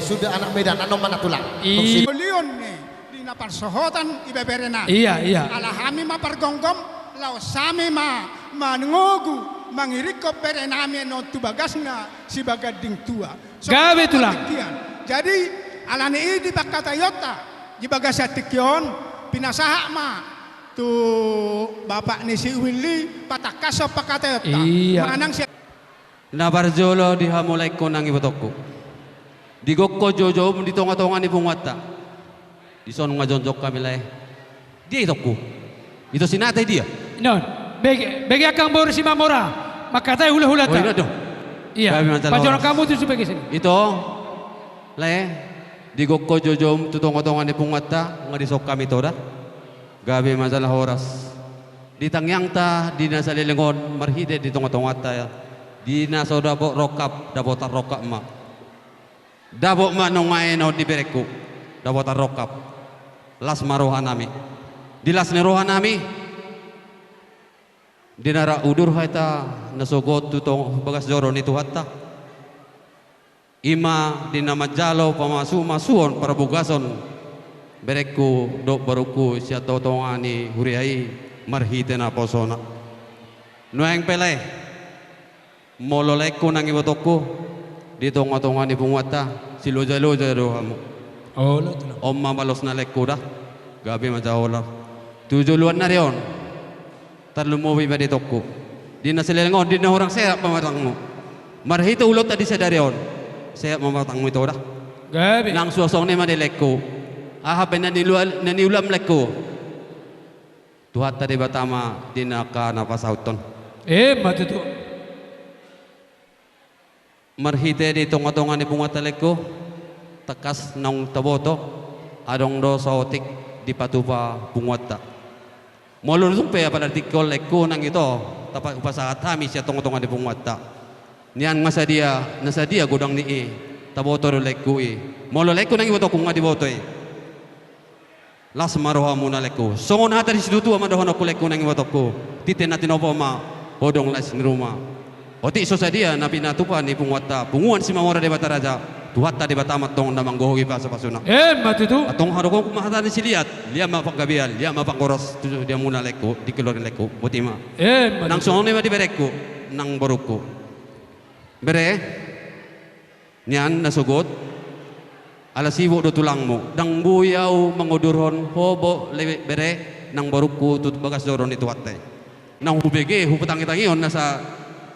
sudah anak Medan anak mana tulang. Iya. Leon nih di napar sohotan ibeberena. Iya, iya. Alahami ma pergonggom lau sami ma mangogu mangirikop berenami no tubagasna si bagading tua. Gawe tulang. Jadi alani di bakata yota di bagasya tikyon pinasaha ma tu bapak ni si Willy patakaso pakata yota. Iya. Manang si Nabarjolo dihamulai ko nang ibotoko. Digokko jojo di tonga-tonga ni pungwata. Di sono ngajonjok kami leh. Dia itokku. Itu sinatay dia. Non, bagi akang baru si Mamora. Makatay hula-hula ta. Oh, dong. Iya. Pajoran kamu tuh sebagai sini. Ito leh digokko jojo tu tonga-tonga ni pungwata ngadisok kami to da. Gabi masalah horas. Di tangyang ta di nasa lilingon marhide di tonga-tonga ta. Di naso dabo rokap dabo tarokap ma dabo ma nongai no di bereku dabo tarokap las marohanami di las nerohanami di nara udur haita nasogot tutong bagas joro ni tuhatta ima di nama jalo pamasu masuon para bugason bereku dok baruku sia totongani huriai marhite na posona noeng pele mololeko nang ibotoko di tonga-tonga ni pungwata si loja-loja rohamu. Oh, lo tulang. Om mabalos na leko dah. Gabi majahola. Tujuluan na riyon. Tarlumuwi ba di toko. Di na silengon, di na orang sehat pamatang mo. Marhito ulot tadi sa dariyon. Sehat pamatang mo ito dah. Gabi. Nang suasong ni madileko. Ahapin na niulam leko. Tuhat tadi batama di na ka napasauton. Matutu. Marhite di tonga-tonga ni pungataleko takas nang taboto adong do saotik di patupa pungwata molulung pe pada tikol leko nang ito tapat upasahat hami siya tonga-tonga di pungwata niyan nasadia godang ni taboto do leko mololeko nang iboto kunga di boto las maroha muna leko songon hata di sidutu amadohon ako leko nang iboto ko titin natin opo ma hodong las ni rumah Oti iso sadia na pinatupa ni pungwata punguan si Mamora de Bataraja tuhatta de Batamat tong namang gohogi pa sa pasuna. Matutu. Atong haroko kumahata ni siliat liya mapanggabial liya mapangkoros tu dia muna leko di keluar leko mutima. Matutu. Nang sonone ma di bereko nang boruko. Bere niyan nasugot alasibo do tulangmo dang buyaw mangudurhon hobo lewe bere nang boruko tut bagas doron itu watte. Nang hubege huputangi-tangion nasa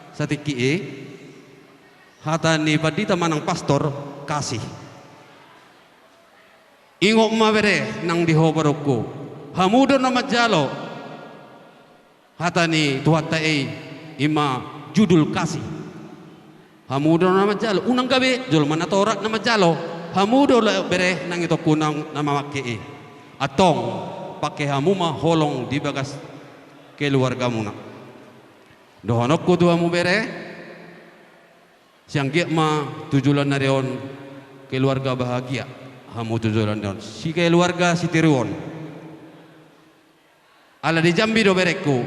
sa tiki hata ni badita manang pastor kasih ingok mabere nang dihobaroko hamudo na majalo hata ni tuhatta ima judul kasih hamudo na majalo unang gabi jul manatorak na majalo hamudo la bere nang ito kunang na mamaki atong pakai hamuma holong di bagas keluarga muna dohonok ko dua mu bere siang ma tujulan narion keluarga bahagia hamu tujulan narion si keluarga si tiruon ala di jambi do bereku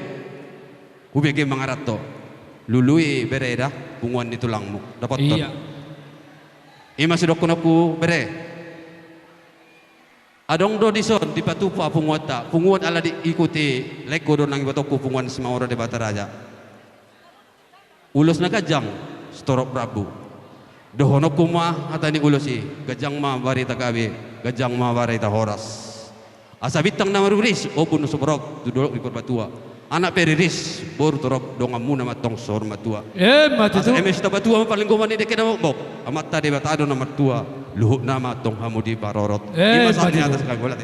ubege mangarato lului bereda punguan di tulangmu dapat ton iya ima sidokonoku bere adong do dison di patupa punguan ala diikuti leko do nang batoku punguan Semawora de Bataraja ulos na gajang setorok Prabu dohono kuma hatani ulosi gajang ma barita gabi gajang ma barita horas asa bitang na maruris o puno sobrok duduk di perbatua anak periris bor torok dongam muna matong sor matua matutu emes tabatua paling gomani de kena bok amat tadi batado na matua luhuk nama tong hamudi barorot di masanya atas kami boleh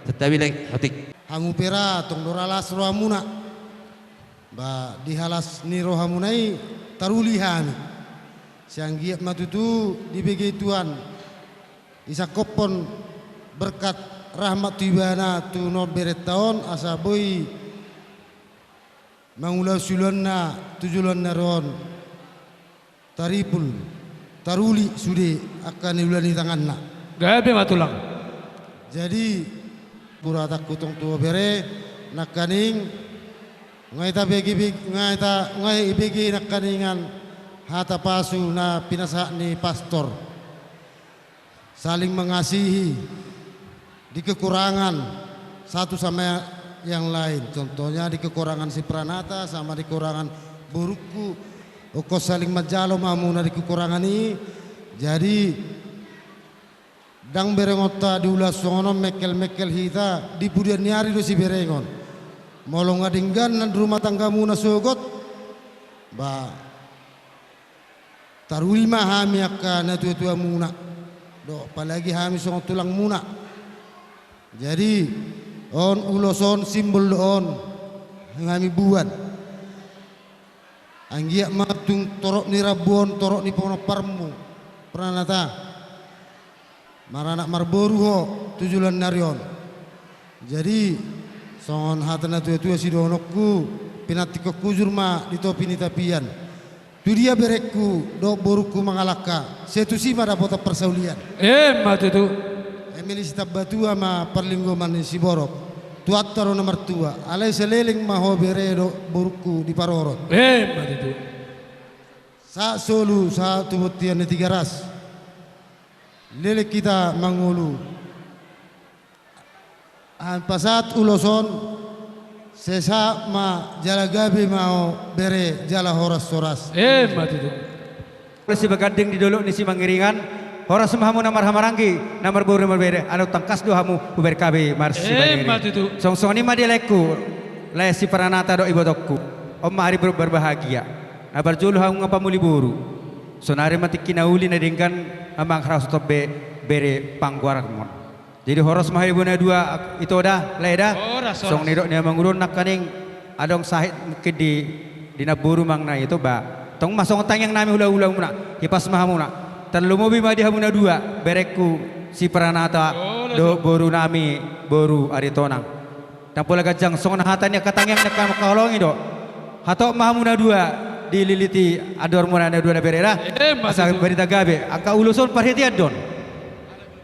tetapi lek hatik Hamu pera tong doralas rohamuna ba dihalas ni rohamunai taruli hami siang giat matutu di bege Tuhan isa kopon berkat rahmat tibana tu no beretaon asa boy mangula sulonna tujulan naron taripul taruli sude akan ulani tanganna gabe matulang jadi buratak kutong tua bere nakaning ngai ibigi nakaningan hata pasu na pinasa ni pastor saling mengasihi di kekurangan satu sama yang lain. Contohnya di kekurangan si Pranata sama di kekurangan burukku, oko saling majalo mamuna di kekurangan ini. Jadi dang berengota diulas sono mekel hita di budian nyari do si berengon molong ngadinggan nan rumah tangga muna sogot ba tarulima hami akka na tua muna do apalagi hami songo tulang muna. Jadi on uloson simbol on yang kami buat anggiak matung torok ni rabuon torok ni pono parmu Pranata maranak marboru ho tujulan narion. Jadi songon hatana tua si donokku pinati kujur ma di topi ni tapian tu dia berekku do boruku mangalaka setu si pada pota persaulian matu tu emili sitab batua ma perlinggoman si borok tuataro nomor tua alai seleling ma ho bere do boruku di parorot matu tu sa solu sa tubutian ni tiga ras lele kita mangulu pasat uloson sesa ma jala gabi mau bere jala horas soras matu tu Si baganding di dulu ni si mangiringan horas mahamu namar hamaranggi namar buru namar bere anu tangkas do hamu uber kabe marsi matu tu song ni madeleku le si Pranata do ibodokku om hari berbahagia nabar julu hamu ngapamuli buru sonari mati kinauli na dingkan amang haras tobe bere pangguarak mon. Jadi horos mahal ibuna dua itu dah leda. Song nidok ni amang urun nak kaning adong sahid mungkin di naburu mang na itu ba. Tong masong tang yang nami hula muna. Kipas mahamuna. Terlalu mobi madi hamuna dua bereku si Pranata do boru nami boru aritonang. Tampula gajang song nahatannya katang yang nak makalongi do. Hatok mahamuna dua dililiti ador muna ada dua berera asal berita gabe aka uluson perhatian don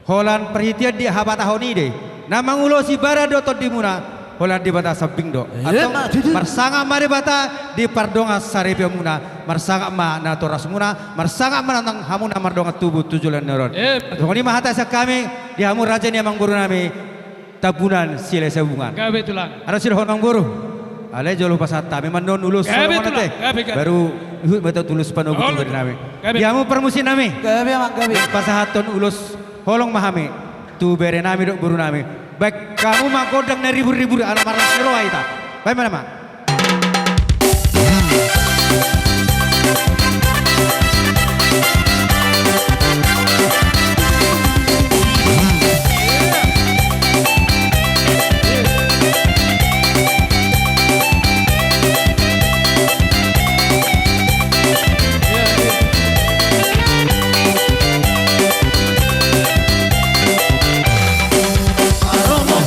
holan perhatian di habat tahun ini deh nama ulosi barado to di muna holan di bata samping do atau marsanga mari bata di pardonga saripia muna marsanga ma na toras muna marsanga menantang hamuna mardonga tubuh tujulan neuron ini mahata sa kami di hamu raja ni amang guru nami tabunan sile sabungan gabe tulang ada sirhon mang guru ale jolo pasata memang non ulus baru betul tulus panogu dari nami diamu permusin nami pasahaton ulus holong mahami tu bere nami dok buru nami baik kamu makodang na ribu-ribu anak marah siro aita baik mana mak Aromo,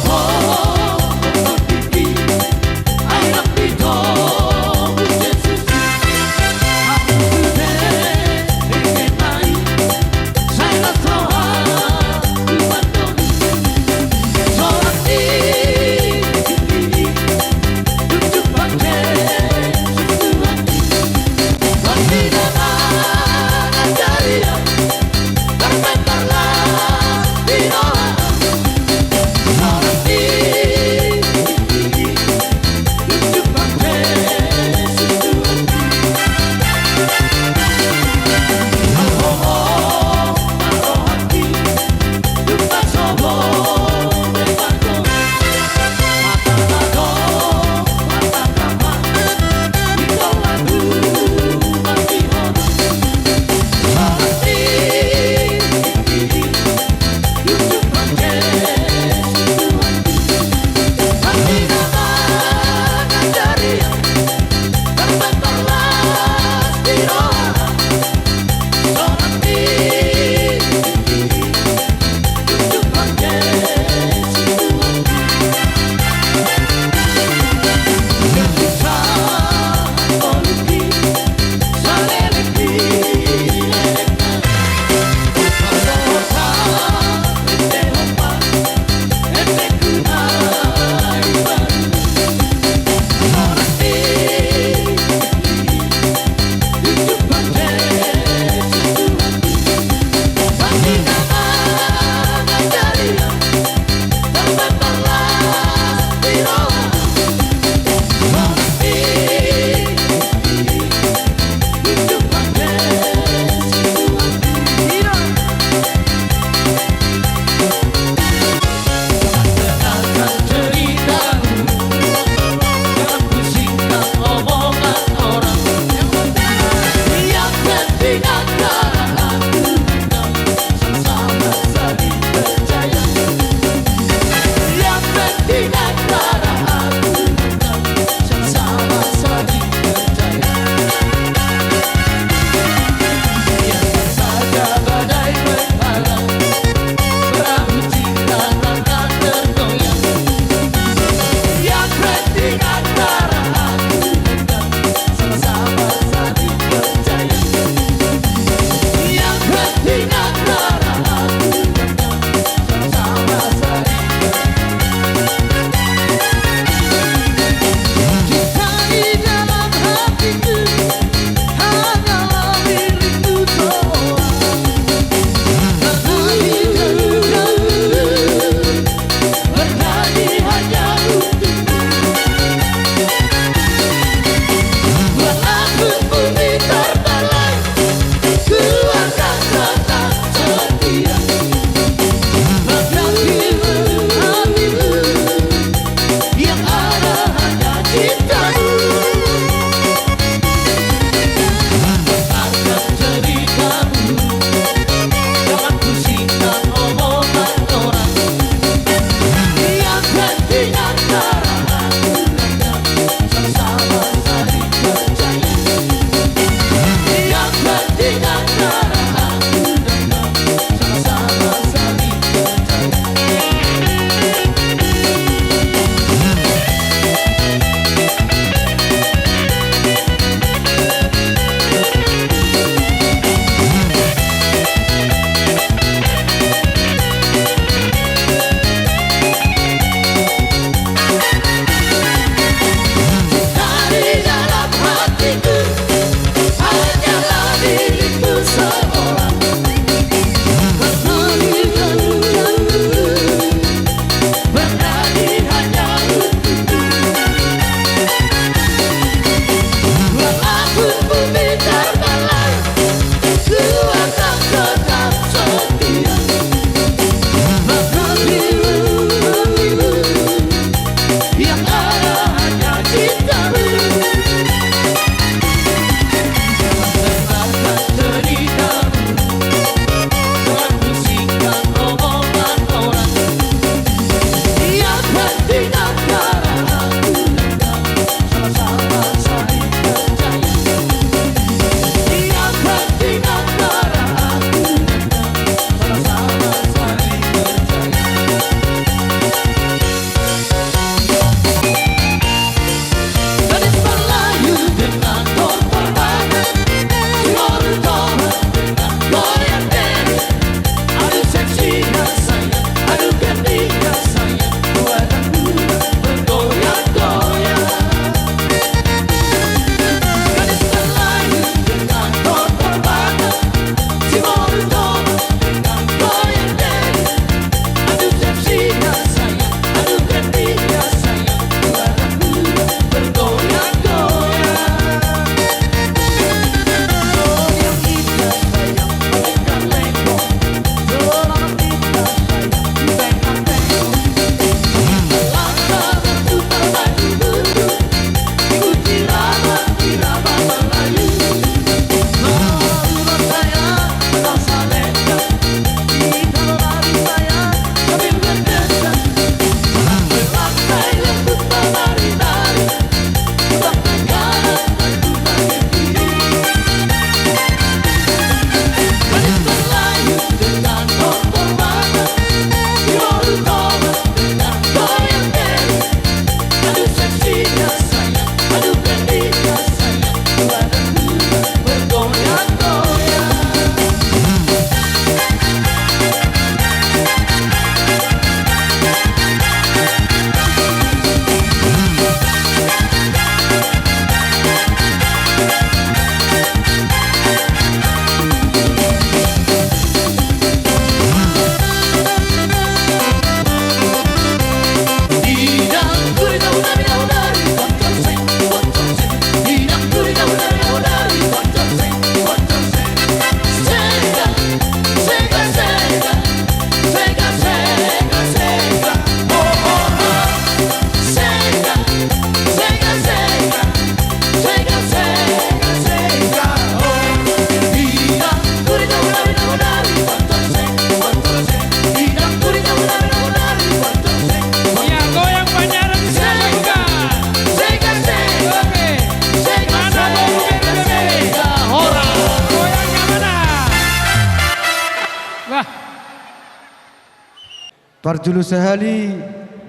Parjulu sehali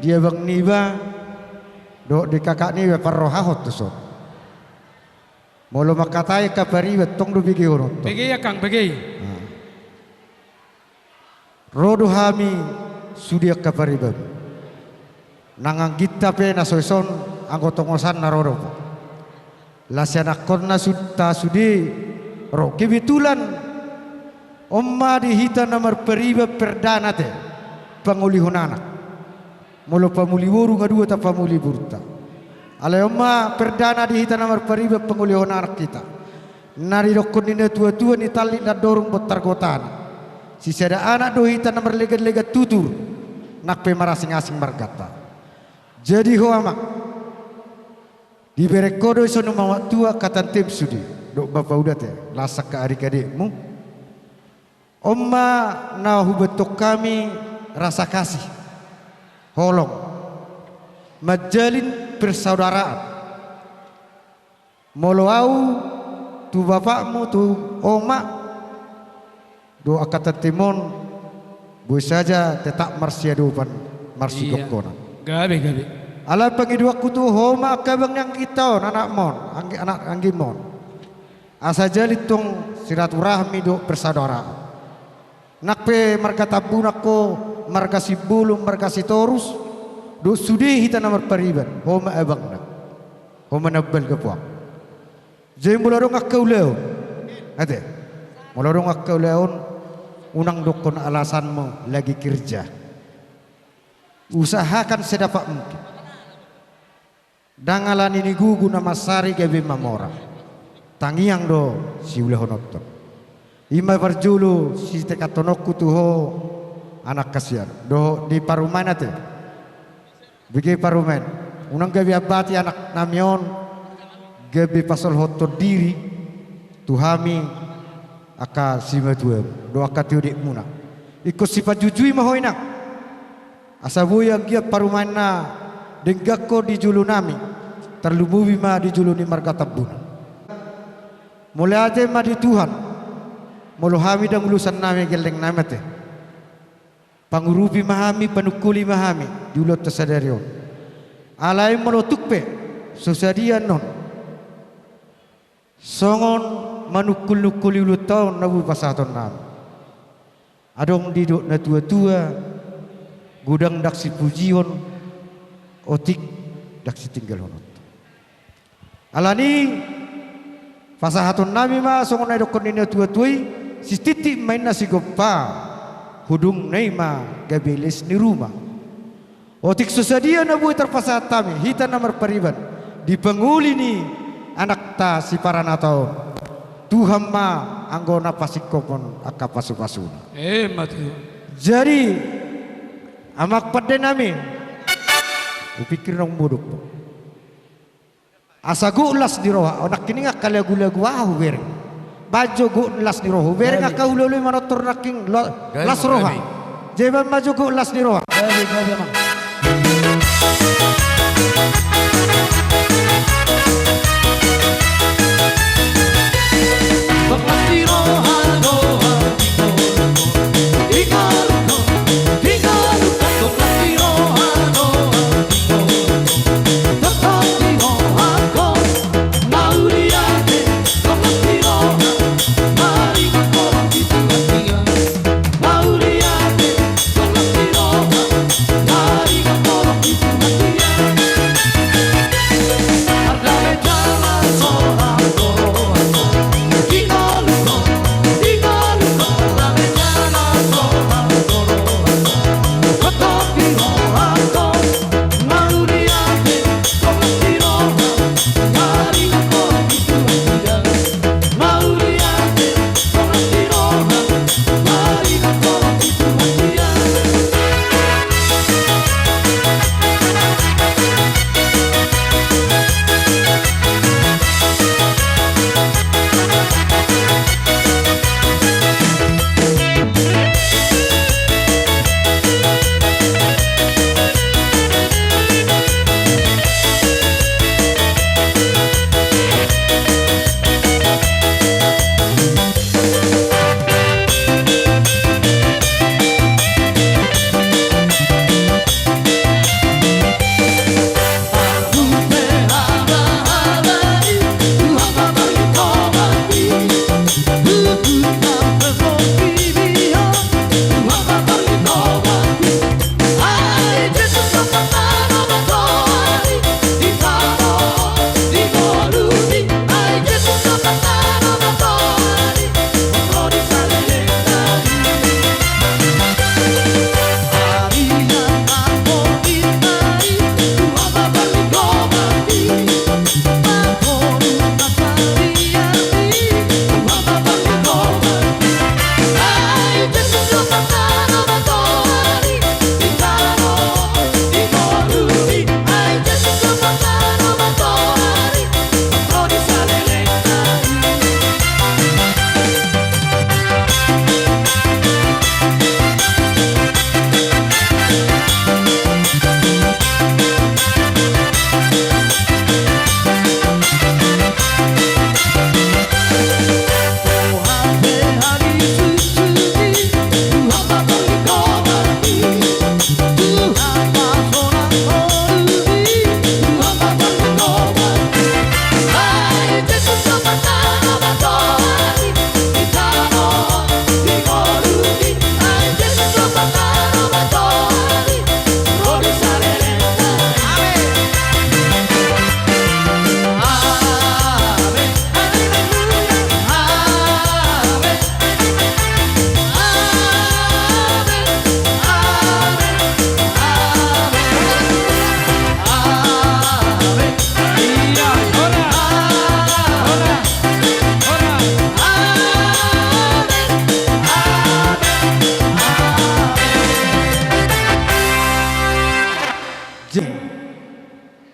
dia bang niba dok di kakak niba parrohahot tusot. Molo makatai kapari betong do bigi horot. Begi ya Kang, begi. Rodo hami sudia kapari bab. Nangang kita pe nasoison anggotongosan narodo. Lasianakon na sutta sudi ro kebetulan omma dihita nomor periba perdana te pangulihon anak. Molo pamuli wuru ngadua ta pamuli burta. Ale omma perdana dihita nomor periba pangulihon anak kita. Nari dokon ni tua-tua ni tali na dorong botar gotan. Si sada anak dohita nomor lega-lega tutur nak pe marasing-asing margata. Jadi hoamak di berekodo sono mawak tua katan tim sudi dok bapak udah teh lasak ke adik-adikmu omma na hubetok kami rasa kasih holong majalin persaudaraan molo au tu bapakmu tu oma do akatan timon bu saja tetap marsiadupan marsigokona Gabe. Ala pangidua kutu homa kabang yang kita anak mon anak anggimon asa jalitong silaturahmi do persaudaraan nakpe marga tabunako marga sibulum marga sitorus do sudi hita nomor pariban homa abang nak homa nabal kepuak jadi mularong akkauleo ate mularong akkauleon unang dokon alasanmu lagi kerja usahakan sedapat mungkin dangalan ini gugu nama sari gabe mamora tangiang do si ulah honotton ima berjulu si tekatonokku tuho anak kasihan do di paruman ate bigi paruman unang gabe abati anak namion gabe pasal hotor diri tuhami aka sima tuem do aka tiudik muna ikut sifat jujui mahoinak asabuya gia parumana denggakko di julu nami terlubuhi ma di julu ni marga tabuna mulai aja ma di Tuhan mulu hami dan lulusan nami geleng namate pangurupi mahami panukuli mahami diulot tersadarion alai molotukpe susadian non songon manukul-nukuli ulut tahun nabu pasaton nami adong diduk na tua-tua gudang daksi pujion otik daksi tinggal honot alani fasahatun nami ma songon na dokon ini tua-tuai si titik main nasi gopa hudung neima gabelis ni rumah otik susadia na buai terpasahat kami hita nomor pariban di penguli ni anak ta si paranatau Tuhan ma anggona pasikopon aka pasu-pasuna mati jadi amak pada nami upikir nong muduk asa gu ulas di roha onak kini ngak lagu-lagu ahu bereng baju gu ulas di roha bereng ngak ulului manotor naking las roha jeban maju gu ulas di roha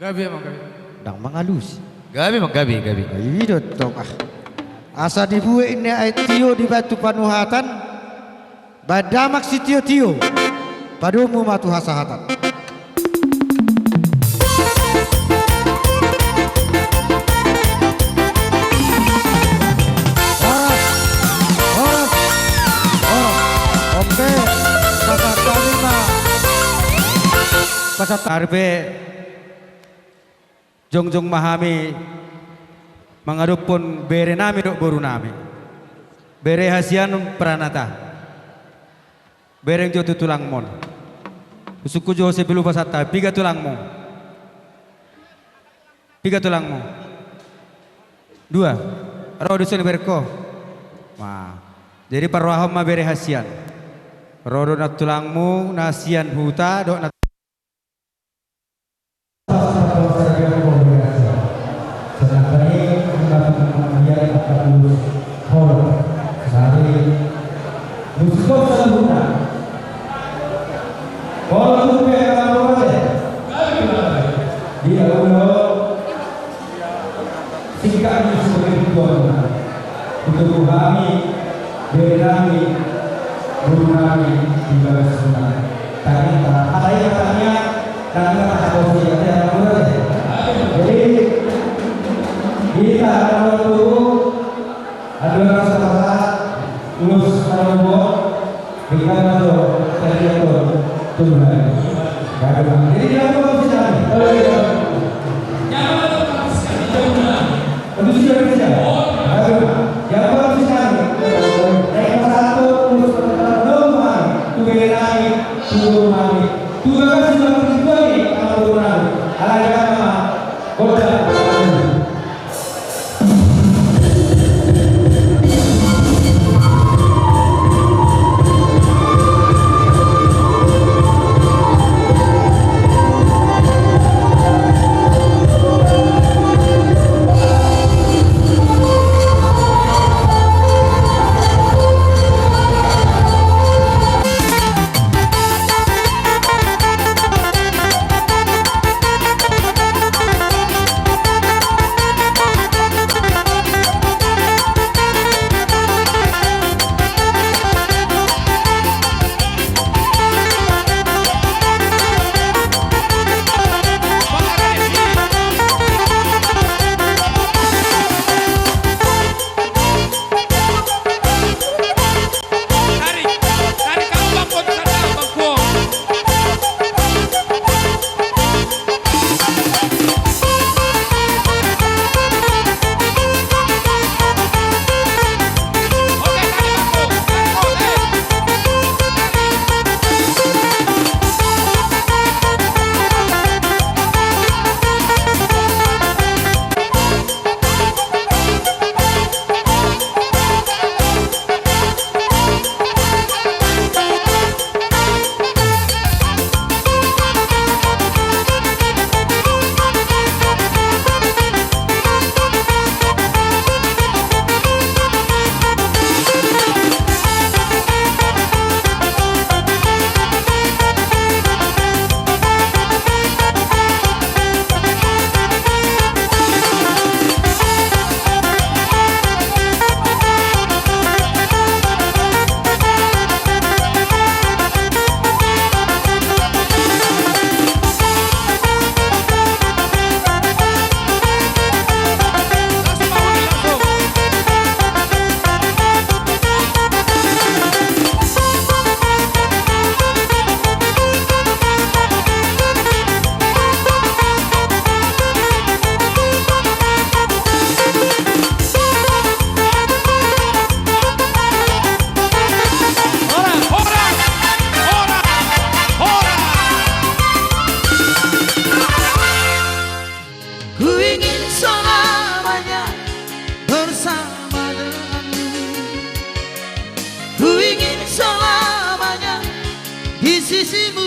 Gabi emang gabi. Dang mangalus. Gabi mang gabi. Ayo dotong ah. Asa dibuat ini ay tio di batu panuhatan. Badamak si tio. Padumu matu hasahatan. Oke, pasar kami mah. Pasar tarbe. Jongjong mahami mengadupun bere nami dok boru nami bere hasian pranata bereng jotu tulang mon suku jo sebelu pasata piga tulang mo dua roh dusun berko wah jadi parwaham ma bere hasian roh na tulangmu nasian huta dok na untuk kami berani berani di bawah sungai. Tadi ada yang katanya dan kata posisi ada yang jadi kita waktu ada rasa lulus kalau kita masuk teritorial Tuhan. Jadi dia posisi kami. Untuk sudah bisa. Yang posisi kami. Yang satu lulus teritorial Tuhan. Tuhan sudah berdiri kalau Tuhan. Alagama kota. Sisimu